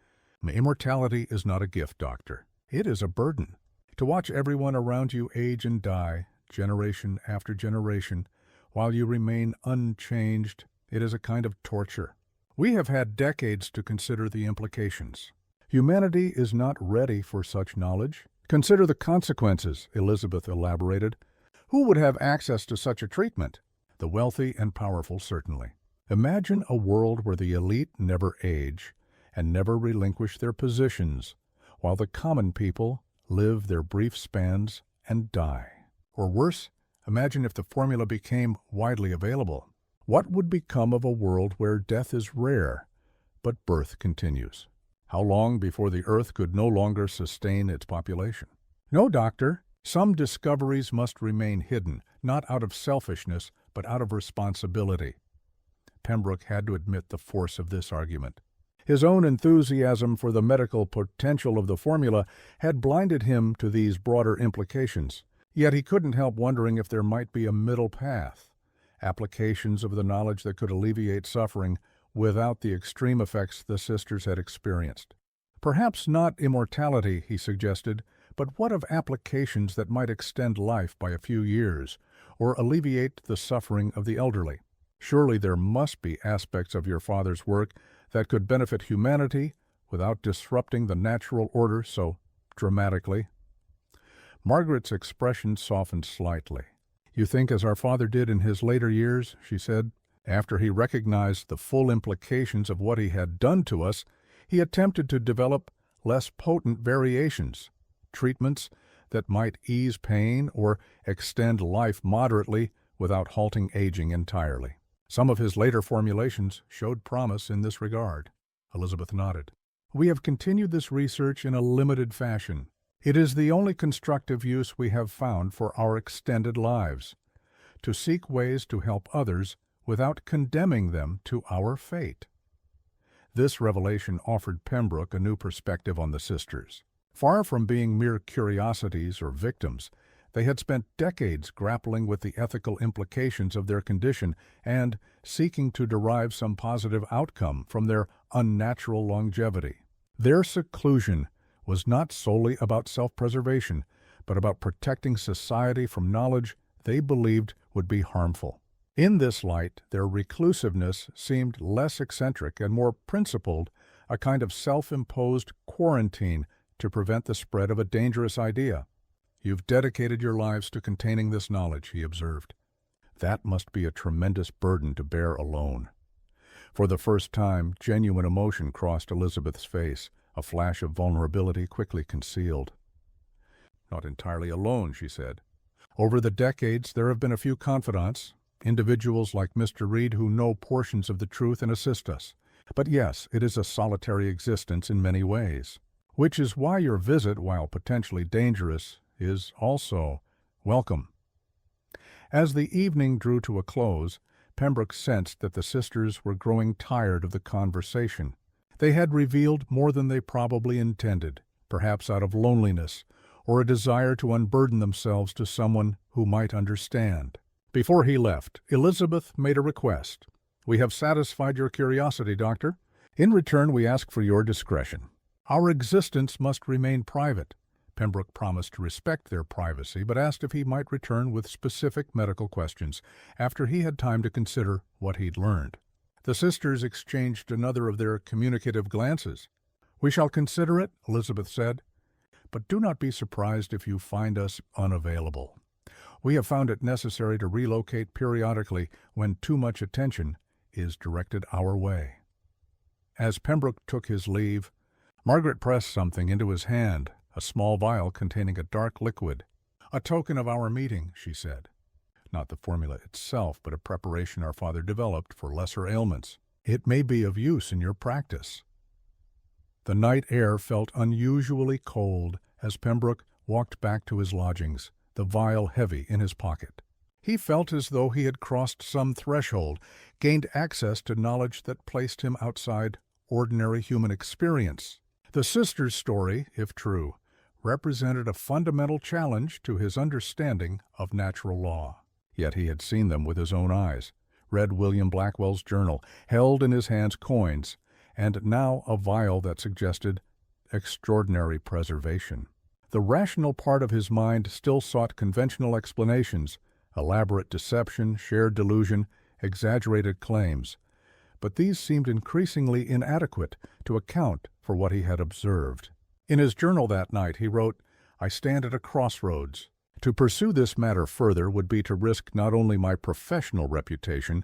"Immortality is not a gift, Doctor. It is a burden. To watch everyone around you age and die, generation after generation, while you remain unchanged, it is a kind of torture. We have had decades to consider the implications. Humanity is not ready for such knowledge. Consider the consequences," Elizabeth elaborated. "Who would have access to such a treatment? The wealthy and powerful, certainly. Imagine a world where the elite never age and never relinquish their positions, while the common people live their brief spans and die. Or worse, imagine if the formula became widely available. What would become of a world where death is rare, but birth continues? How long before the earth could no longer sustain its population?" "No, Doctor. Some discoveries must remain hidden, not out of selfishness, but out of responsibility." Pembroke had to admit the force of this argument. His own enthusiasm for the medical potential of the formula had blinded him to these broader implications. Yet he couldn't help wondering if there might be a middle path, applications of the knowledge that could alleviate suffering without the extreme effects the sisters had experienced. Perhaps not immortality, he suggested, but what of applications that might extend life by a few years, or alleviate the suffering of the elderly? Surely there must be aspects of your father's work that could benefit humanity without disrupting the natural order so dramatically." Margaret's expression softened slightly. "You think as our father did in his later years," she said. "After he recognized the full implications of what he had done to us, he attempted to develop less potent variations, treatments that might ease pain or extend life moderately without halting aging entirely. Some of his later formulations showed promise in this regard." Elizabeth nodded. "We have continued this research in a limited fashion. It is the only constructive use we have found for our extended lives, to seek ways to help others without condemning them to our fate." This revelation offered Pembroke a new perspective on the sisters. Far from being mere curiosities or victims, they had spent decades grappling with the ethical implications of their condition and seeking to derive some positive outcome from their unnatural longevity. Their seclusion was not solely about self-preservation, but about protecting society from knowledge they believed would be harmful. In this light, their reclusiveness seemed less eccentric and more principled, a kind of self-imposed quarantine to prevent the spread of a dangerous idea. "You've dedicated your lives to containing this knowledge," he observed. "That must be a tremendous burden to bear alone." For the first time, genuine emotion crossed Elizabeth's face, a flash of vulnerability quickly concealed. "Not entirely alone," she said. "Over the decades, there have been a few confidants, individuals like Mr. Reed who know portions of the truth and assist us. But yes, it is a solitary existence in many ways. Which is why your visit, while potentially dangerous, is also welcome." As the evening drew to a close, Pembroke sensed that the sisters were growing tired of the conversation. They had revealed more than they probably intended, perhaps out of loneliness, or a desire to unburden themselves to someone who might understand. Before he left, Elizabeth made a request. "We have satisfied your curiosity, Doctor. In return, we ask for your discretion. Our existence must remain private." Pembroke promised to respect their privacy, but asked if he might return with specific medical questions after he had time to consider what he'd learned. The sisters exchanged another of their communicative glances. "We shall consider it," Elizabeth said, "but do not be surprised if you find us unavailable. We have found it necessary to relocate periodically when too much attention is directed our way." As Pembroke took his leave, Margaret pressed something into his hand, a small vial containing a dark liquid. "A token of our meeting," she said. "Not the formula itself, but a preparation our father developed for lesser ailments. It may be of use in your practice." The night air felt unusually cold as Pembroke walked back to his lodgings, the vial heavy in his pocket. He felt as though he had crossed some threshold, gained access to knowledge that placed him outside ordinary human experience. The sisters' story, if true, represented a fundamental challenge to his understanding of natural law. Yet he had seen them with his own eyes, read William Blackwell's journal, held in his hands coins, and now a vial that suggested extraordinary preservation. The rational part of his mind still sought conventional explanations, elaborate deception, shared delusion, exaggerated claims. But these seemed increasingly inadequate to account for what he had observed. In his journal that night he wrote, "I stand at a crossroads. To pursue this matter further would be to risk not only my professional reputation,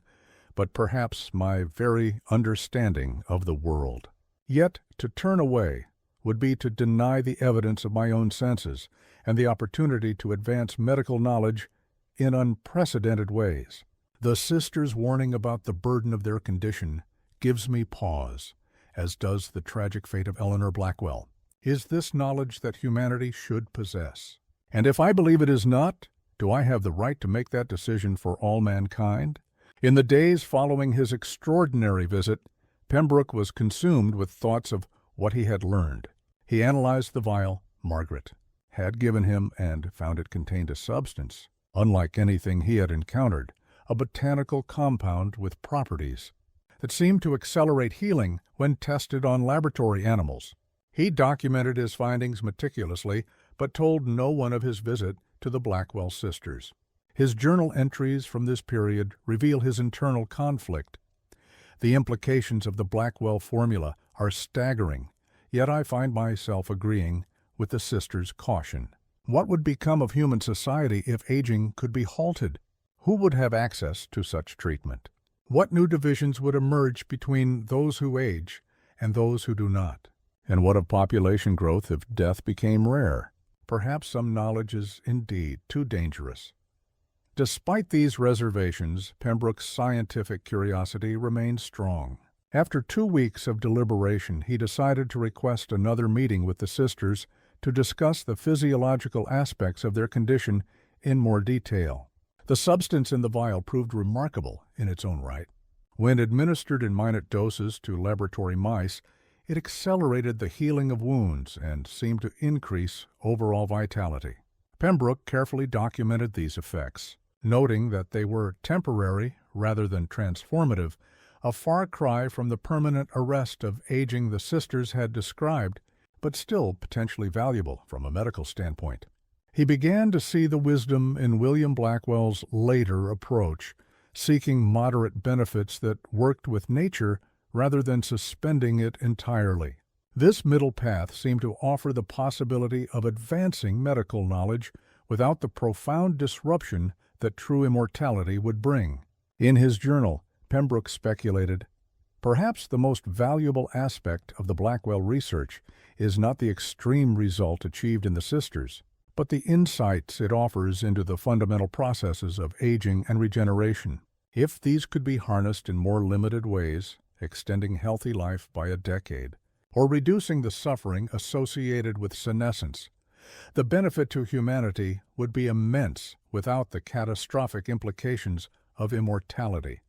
but perhaps my very understanding of the world. Yet to turn away would be to deny the evidence of my own senses and the opportunity to advance medical knowledge in unprecedented ways. The sisters' warning about the burden of their condition gives me pause, as does the tragic fate of Eleanor Blackwell. Is this knowledge that humanity should possess? And if I believe it is not, do I have the right to make that decision for all mankind?" In the days following his extraordinary visit, Pembroke was consumed with thoughts of what he had learned. He analyzed the vial Margaret had given him and found it contained a substance, unlike anything he had encountered, a botanical compound with properties that seemed to accelerate healing when tested on laboratory animals. He documented his findings meticulously, but told no one of his visit to the Blackwell sisters. His journal entries from this period reveal his internal conflict. The implications of the Blackwell formula are staggering, yet I find myself agreeing with the sisters' caution. What would become of human society if aging could be halted? Who would have access to such treatment? What new divisions would emerge between those who age and those who do not? And what of population growth if death became rare? Perhaps some knowledge is indeed too dangerous. Despite these reservations, Pembroke's scientific curiosity remained strong. After 2 weeks of deliberation, he decided to request another meeting with the sisters to discuss the physiological aspects of their condition in more detail. The substance in the vial proved remarkable in its own right. When administered in minute doses to laboratory mice, it accelerated the healing of wounds and seemed to increase overall vitality. Pembroke carefully documented these effects, noting that they were temporary rather than transformative, a far cry from the permanent arrest of aging the sisters had described, but still potentially valuable from a medical standpoint. He began to see the wisdom in William Blackwell's later approach, seeking moderate benefits that worked with nature rather than suspending it entirely. This middle path seemed to offer the possibility of advancing medical knowledge without the profound disruption that true immortality would bring. In his journal, Pembroke speculated, "Perhaps the most valuable aspect of the Blackwell research is not the extreme result achieved in the sisters, but the insights it offers into the fundamental processes of aging and regeneration. If these could be harnessed in more limited ways, extending healthy life by a decade, or reducing the suffering associated with senescence, the benefit to humanity would be immense without the catastrophic implications of immortality."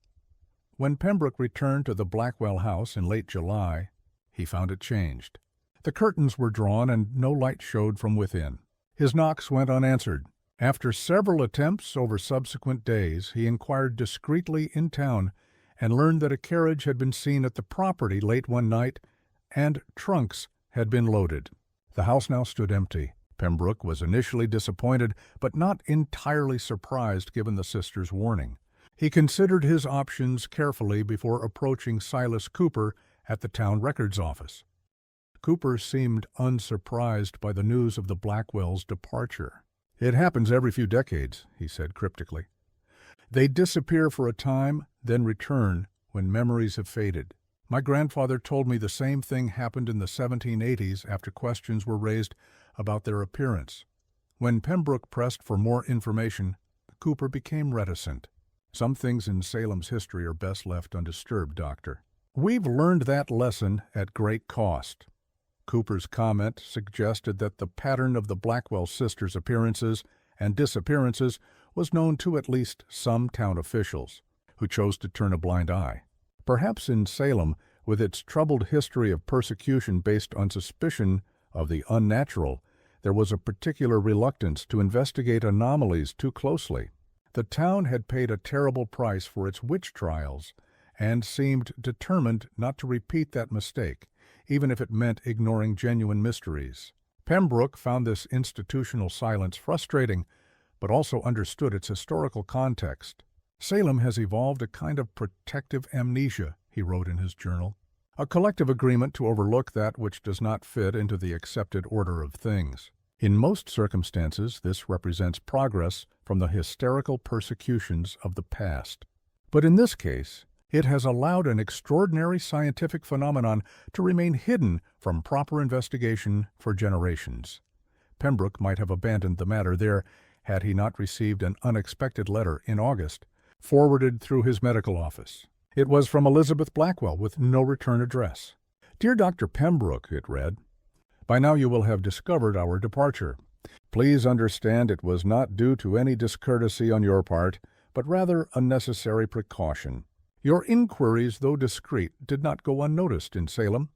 When Pembroke returned to the Blackwell house in late July, he found it changed. The curtains were drawn and no light showed from within. His knocks went unanswered. After several attempts over subsequent days, he inquired discreetly in town and learned that a carriage had been seen at the property late one night and trunks had been loaded. The house now stood empty. Pembroke was initially disappointed, but not entirely surprised given the sisters' warning. He considered his options carefully before approaching Silas Cooper at the town records office. Cooper seemed unsurprised by the news of the Blackwells' departure. "It happens every few decades," he said cryptically. "They disappear for a time, then return when memories have faded. My grandfather told me the same thing happened in the 1780s after questions were raised about their appearance." When Pembroke pressed for more information, Cooper became reticent. "Some things in Salem's history are best left undisturbed, Doctor." "We've learned that lesson at great cost." Cooper's comment suggested that the pattern of the Blackwell sisters' appearances and disappearances was known to at least some town officials, who chose to turn a blind eye. Perhaps in Salem, with its troubled history of persecution based on suspicion of the unnatural, there was a particular reluctance to investigate anomalies too closely. The town had paid a terrible price for its witch trials and seemed determined not to repeat that mistake, even if it meant ignoring genuine mysteries. Pembroke found this institutional silence frustrating, but also understood its historical context. "Salem has evolved a kind of protective amnesia," he wrote in his journal, "a collective agreement to overlook that which does not fit into the accepted order of things. In most circumstances, this represents progress from the hysterical persecutions of the past. But in this case, it has allowed an extraordinary scientific phenomenon to remain hidden from proper investigation for generations." Pembroke might have abandoned the matter there had he not received an unexpected letter in August, forwarded through his medical office. It was from Elizabeth Blackwell with no return address. "Dear Dr. Pembroke," it read, "by now you will have discovered our departure. Please understand it was not due to any discourtesy on your part, but rather a necessary precaution. Your inquiries, though discreet, did not go unnoticed in Salem.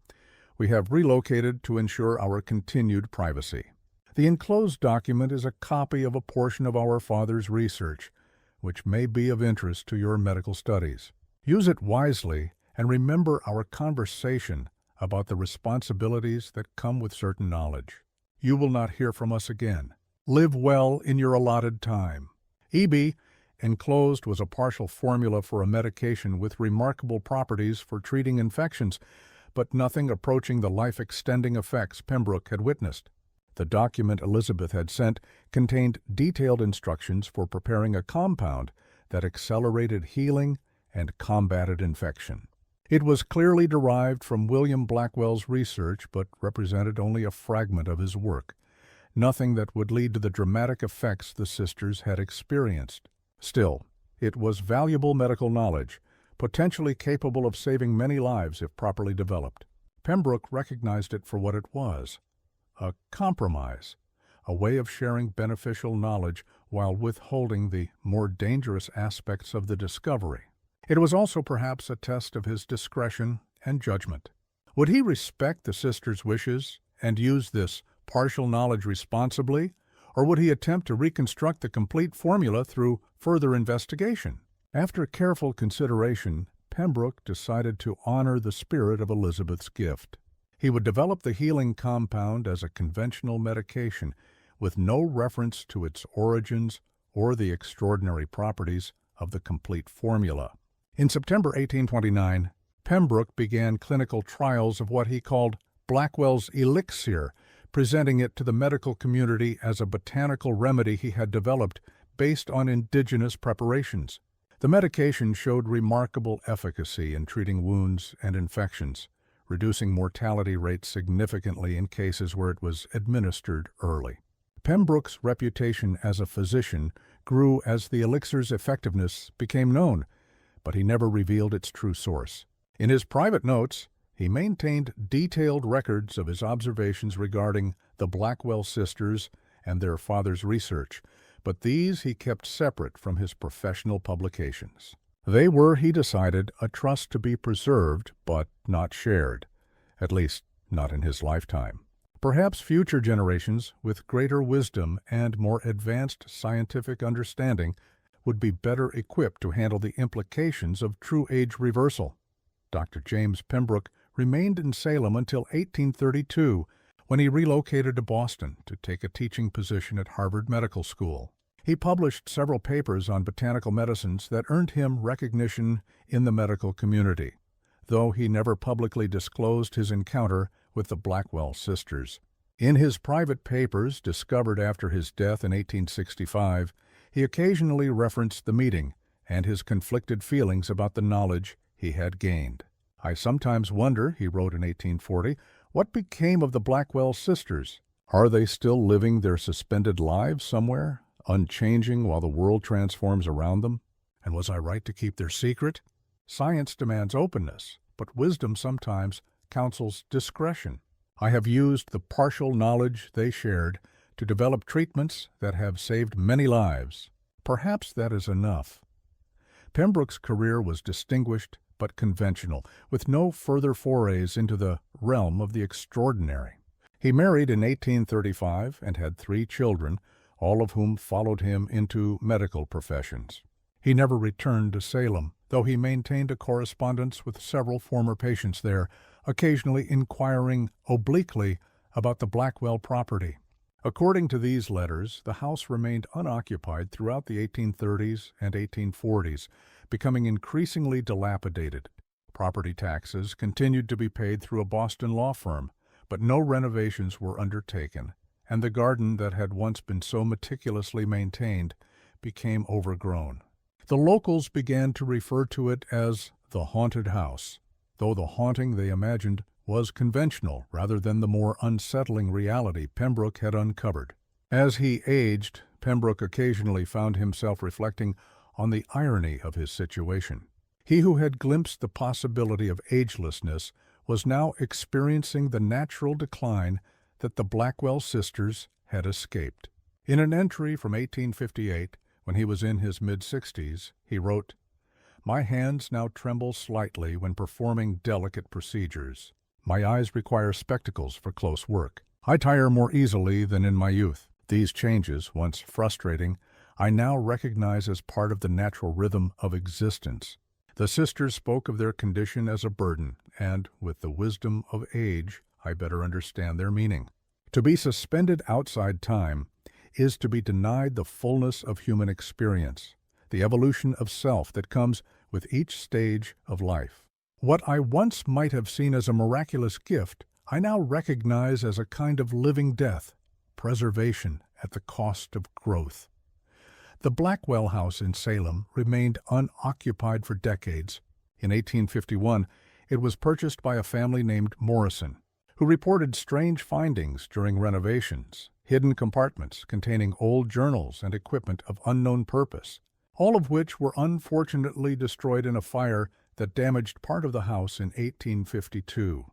We have relocated to ensure our continued privacy. The enclosed document is a copy of a portion of our father's research, which may be of interest to your medical studies. Use it wisely and remember our conversation about the responsibilities that come with certain knowledge. You will not hear from us again. Live well in your allotted time. E.B. Enclosed was a partial formula for a medication with remarkable properties for treating infections, but nothing approaching the life-extending effects Pembroke had witnessed. The document Elizabeth had sent contained detailed instructions for preparing a compound that accelerated healing and combated infection. It was clearly derived from William Blackwell's research, but represented only a fragment of his work, nothing that would lead to the dramatic effects the sisters had experienced. Still, it was valuable medical knowledge, potentially capable of saving many lives if properly developed. Pembroke recognized it for what it was: a compromise, a way of sharing beneficial knowledge while withholding the more dangerous aspects of the discovery. It was also perhaps a test of his discretion and judgment. Would he respect the sisters' wishes and use this partial knowledge responsibly, or would he attempt to reconstruct the complete formula through further investigation? After careful consideration, Pembroke decided to honor the spirit of Elizabeth's gift. He would develop the healing compound as a conventional medication, with no reference to its origins or the extraordinary properties of the complete formula. In September 1829, Pembroke began clinical trials of what he called Blackwell's elixir, presenting it to the medical community as a botanical remedy he had developed based on indigenous preparations. The medication showed remarkable efficacy in treating wounds and infections, reducing mortality rates significantly in cases where it was administered early. Pembroke's reputation as a physician grew as the elixir's effectiveness became known, but he never revealed its true source. In his private notes, he maintained detailed records of his observations regarding the Blackwell sisters and their father's research, but these he kept separate from his professional publications. They were, he decided, a trust to be preserved but not shared, at least not in his lifetime. Perhaps future generations, with greater wisdom and more advanced scientific understanding, would be better equipped to handle the implications of true age reversal. Dr. James Pembroke remained in Salem until 1832, when he relocated to Boston to take a teaching position at Harvard Medical School. He published several papers on botanical medicines that earned him recognition in the medical community, though he never publicly disclosed his encounter with the Blackwell sisters. In his private papers, discovered after his death in 1865, he occasionally referenced the meeting and his conflicted feelings about the knowledge he had gained. "I sometimes wonder," he wrote in 1840, "what became of the Blackwell sisters? Are they still living their suspended lives somewhere, unchanging while the world transforms around them? And was I right to keep their secret?" Science demands openness, but wisdom sometimes counsels discretion. I have used the partial knowledge they shared to develop treatments that have saved many lives. Perhaps that is enough. Pembroke's career was distinguished but conventional, with no further forays into the realm of the extraordinary. He married in 1835 and had 3 children, all of whom followed him into medical professions. He never returned to Salem, though he maintained a correspondence with several former patients there, occasionally inquiring obliquely about the Blackwell property. According to these letters, the house remained unoccupied throughout the 1830s and 1840s, becoming increasingly dilapidated. Property taxes continued to be paid through a Boston law firm, but no renovations were undertaken, and the garden that had once been so meticulously maintained became overgrown. The locals began to refer to it as the haunted house, though the haunting they imagined was conventional rather than the more unsettling reality Pembroke had uncovered. As he aged, Pembroke occasionally found himself reflecting on the irony of his situation. He who had glimpsed the possibility of agelessness was now experiencing the natural decline that the Blackwell sisters had escaped. In an entry from 1858, when he was in his mid-60s, he wrote, "My hands now tremble slightly when performing delicate procedures. My eyes require spectacles for close work. I tire more easily than in my youth. These changes, once frustrating, I now recognize as part of the natural rhythm of existence." The sisters spoke of their condition as a burden, and, with the wisdom of age, I better understand their meaning. To be suspended outside time is to be denied the fullness of human experience. the evolution of self that comes with each stage of life. What I once might have seen as a miraculous gift, I now recognize as a kind of living death, preservation at the cost of growth. The Blackwell house in Salem remained unoccupied for decades. In 1851, it was purchased by a family named Morrison, who reported strange findings during renovations, hidden compartments containing old journals and equipment of unknown purpose, all of which were unfortunately destroyed in a fire that damaged part of the house in 1852.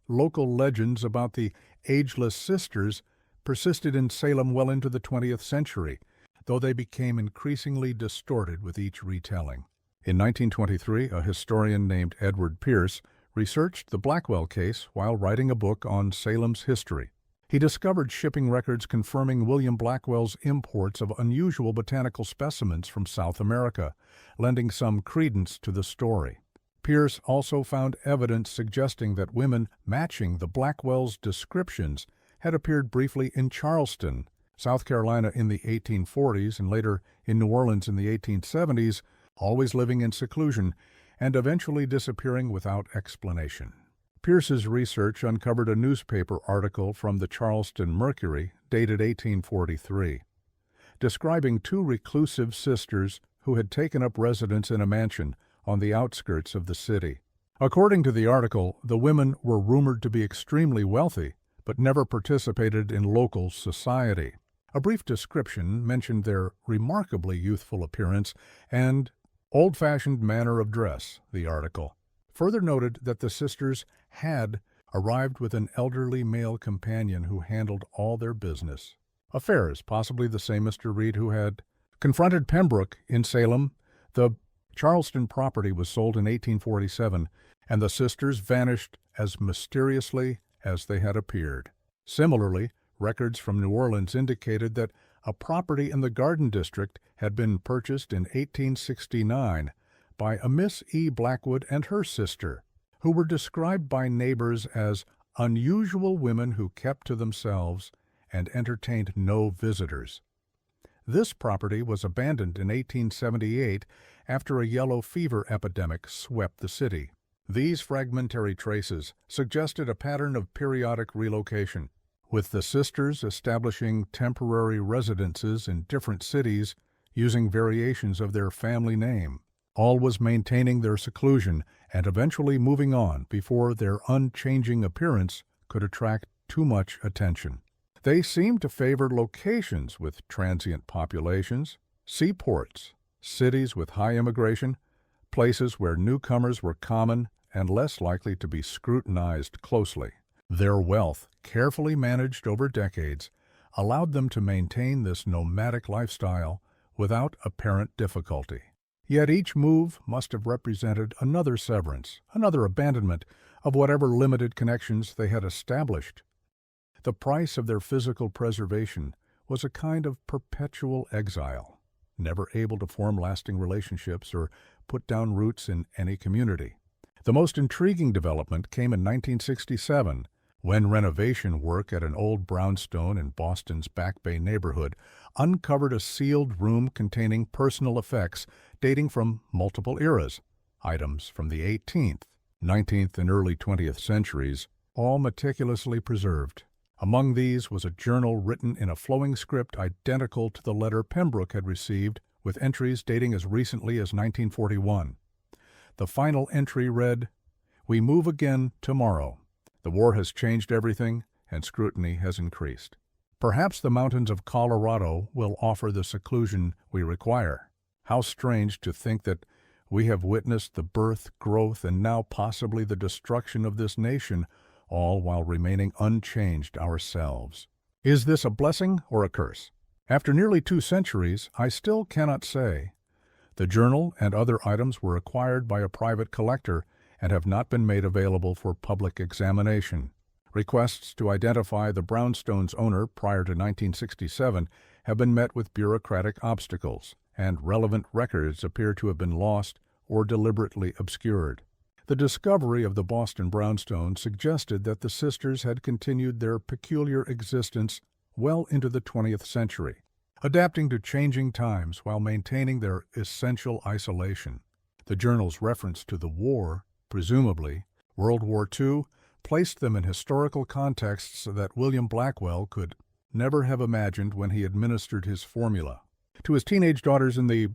Local legends about the ageless sisters persisted in Salem well into the 20th century, though they became increasingly distorted with each retelling. In 1923, a historian named Edward Pierce researched the Blackwell case while writing a book on Salem's history. He discovered shipping records confirming William Blackwell's imports of unusual botanical specimens from South America, lending some credence to the story. Pierce also found evidence suggesting that women matching the Blackwell's descriptions had appeared briefly in Charleston, South Carolina in the 1840s and later in New Orleans in the 1870s, always living in seclusion and eventually disappearing without explanation. Pierce's research uncovered a newspaper article from the Charleston Mercury, dated 1843, describing two reclusive sisters who had taken up residence in a mansion on the outskirts of the city. According to the article, the women were rumored to be extremely wealthy, but never participated in local society. A brief description mentioned their remarkably youthful appearance and old-fashioned manner of dress, the article further noted that the sisters had arrived with an elderly male companion who handled all their business affairs, possibly the same Mr. Reed who had confronted Pembroke in Salem. The Charleston property was sold in 1847, and the sisters vanished as mysteriously as they had appeared. Similarly, records from New Orleans indicated that a property in the Garden District had been purchased in 1869 by a Miss E. Blackwood and her sister, who were described by neighbors as unusual women who kept to themselves and entertained no visitors. This property was abandoned in 1878 after a yellow fever epidemic swept the city. These fragmentary traces suggested a pattern of periodic relocation, with the sisters establishing temporary residences in different cities using variations of their family name, always maintaining their seclusion and eventually moving on before their unchanging appearance could attract too much attention. They seemed to favor locations with transient populations, seaports, cities with high immigration, places where newcomers were common and less likely to be scrutinized closely. Their wealth, carefully managed over decades, allowed them to maintain this nomadic lifestyle without apparent difficulty. Yet each move must have represented another severance, another abandonment of whatever limited connections they had established. The price of their physical preservation was a kind of perpetual exile, never able to form lasting relationships or put down roots in any community. The most intriguing development came in 1967, when renovation work at an old brownstone in Boston's Back Bay neighborhood uncovered a sealed room containing personal effects dating from multiple eras, items from the 18th, 19th, and early 20th centuries, all meticulously preserved. Among these was a journal written in a flowing script identical to the letter Pembroke had received, with entries dating as recently as 1941. The final entry read, "We move again tomorrow. The war has changed everything, and scrutiny has increased. Perhaps the mountains of Colorado will offer the seclusion we require. How strange to think that we have witnessed the birth, growth, and now possibly the destruction of this nation, all while remaining unchanged ourselves. Is this a blessing or a curse? After nearly 2 centuries, I still cannot say. The journal and other items were acquired by a private collector and have not been made available for public examination. Requests to identify the brownstone's owner prior to 1967 have been met with bureaucratic obstacles, and relevant records appear to have been lost or deliberately obscured. The discovery of the Boston brownstone suggested that the sisters had continued their peculiar existence well into the 20th century. adapting to changing times while maintaining their essential isolation. The journal's reference to the war, presumably World War II, placed them in historical contexts that William Blackwell could never have imagined when he administered his formula. To his teenage daughters in the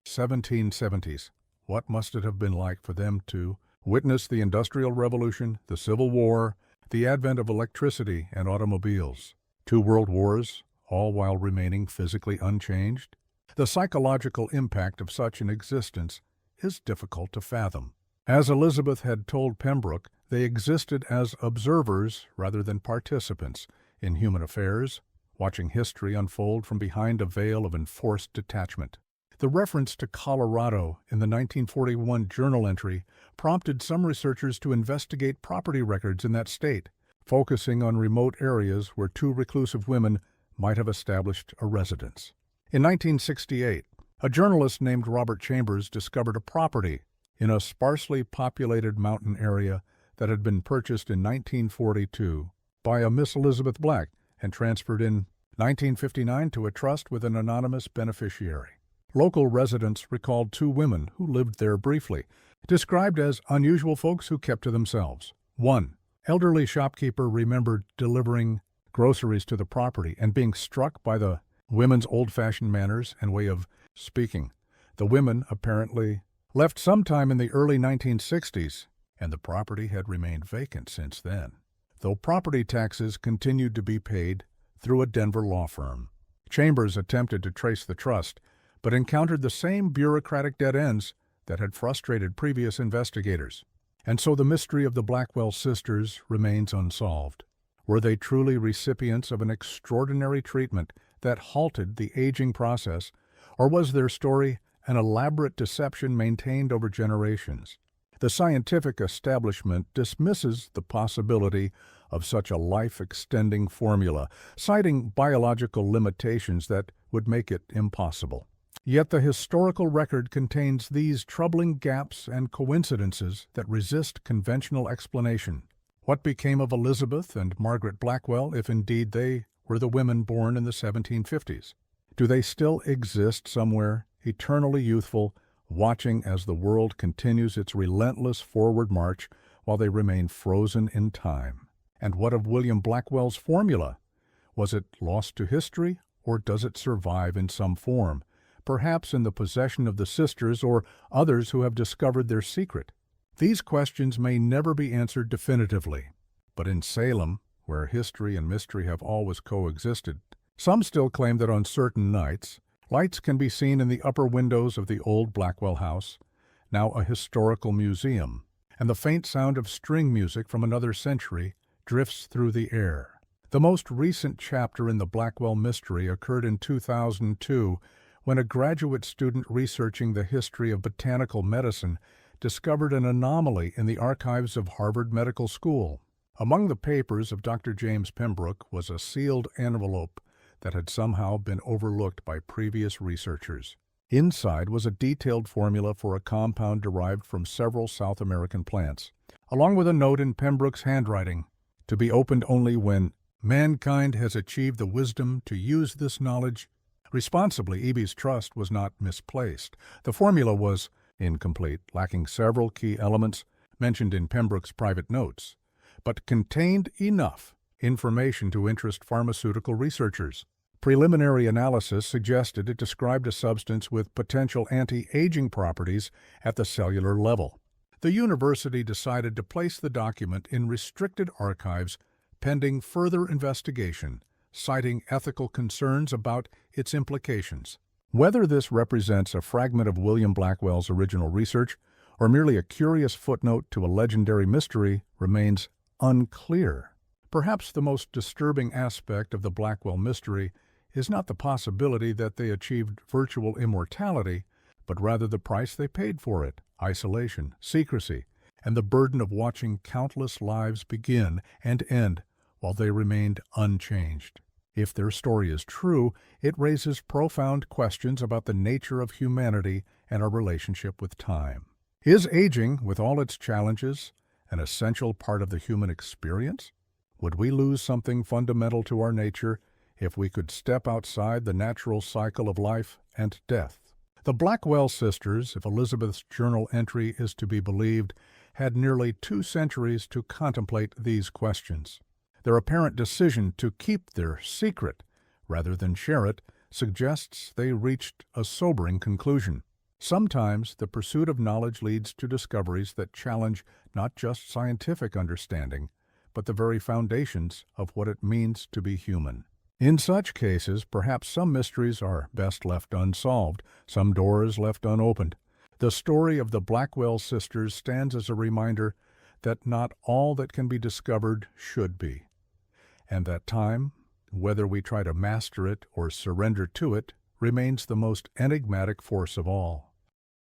1770s, what must it have been like for them to witness the Industrial Revolution, the Civil War, the advent of electricity and automobiles, 2 world wars, all while remaining physically unchanged? The psychological impact of such an existence is difficult to fathom. As Elizabeth had told Pembroke, they existed as observers rather than participants in human affairs, watching history unfold from behind a veil of enforced detachment. The reference to Colorado in the 1941 journal entry prompted some researchers to investigate property records in that state, focusing on remote areas where 2 reclusive women might have established a residence. In 1968, a journalist named Robert Chambers discovered a property in a sparsely populated mountain area that had been purchased in 1942 by a Miss Elizabeth Black and transferred in 1959 to a trust with an anonymous beneficiary. Local residents recalled 2 women who lived there briefly, described as unusual folks who kept to themselves. One elderly shopkeeper remembered delivering groceries to the property and being struck by the women's old-fashioned manners and way of speaking. The women apparently left sometime in the early 1960s, and the property had remained vacant since then, though property taxes continued to be paid through a Denver law firm. Chambers attempted to trace the trust, but encountered the same bureaucratic dead ends that had frustrated previous investigators. And so the mystery of the Blackwell sisters remains unsolved. Were they truly recipients of an extraordinary treatment that halted the aging process, or was their story an elaborate deception maintained over generations? The scientific establishment dismisses the possibility of such a life-extending formula, citing biological limitations that would make it impossible. Yet the historical record contains these troubling gaps and coincidences that resist conventional explanation. What became of Elizabeth and Margaret Blackwell, if indeed they were the women born in the 1750s? Do they still exist somewhere, eternally youthful, watching as the world continues its relentless forward march while they remain frozen in time? And what of William Blackwell's formula? Was it lost to history, or does it survive in some form, perhaps in the possession of the sisters or others who have discovered their secret? These questions may never be answered definitively, but in Salem, where history and mystery have always coexisted, some still claim that on certain nights, lights can be seen in the upper windows of the old Blackwell house, now a historical museum, and the faint sound of string music from another century drifts through the air. The most recent chapter in the Blackwell mystery occurred in 2002, when a graduate student researching the history of botanical medicine discovered an anomaly in the archives of Harvard Medical School. Among the papers of Dr. James Pembroke was a sealed envelope that had somehow been overlooked by previous researchers. Inside was a detailed formula for a compound derived from several South American plants, along with a note in Pembroke's handwriting, to be opened only when mankind has achieved the wisdom to use this knowledge responsibly. Eby's trust was not misplaced. The formula was incomplete, lacking several key elements mentioned in Pembroke's private notes, but contained enough information to interest pharmaceutical researchers. Preliminary analysis suggested it described a substance with potential anti-aging properties at the cellular level. The university decided to place the document in restricted archives pending further investigation, citing ethical concerns about its implications. Whether this represents a fragment of William Blackwell's original research or merely a curious footnote to a legendary mystery remains unclear. Perhaps the most disturbing aspect of the Blackwell mystery is not the possibility that they achieved virtual immortality, but rather the price they paid for it: isolation, secrecy, and the burden of watching countless lives begin and end while they remained unchanged. If their story is true, it raises profound questions about the nature of humanity and our relationship with time. Is aging, with all its challenges, an essential part of the human experience? Would we lose something fundamental to our nature if we could step outside the natural cycle of life and death. The Blackwell sisters, if Elizabeth's journal entry is to be believed, had nearly 2 centuries to contemplate these questions. Their apparent decision to keep their secret, rather than share it, suggests they reached a sobering conclusion. Sometimes the pursuit of knowledge leads to discoveries that challenge not just scientific understanding, but the very foundations of what it means to be human. In such cases, perhaps some mysteries are best left unsolved, some doors left unopened. The story of the Blackwell sisters stands as a reminder that not all that can be discovered should be, and that time, whether we try to master it or surrender to it, remains the most enigmatic force of all.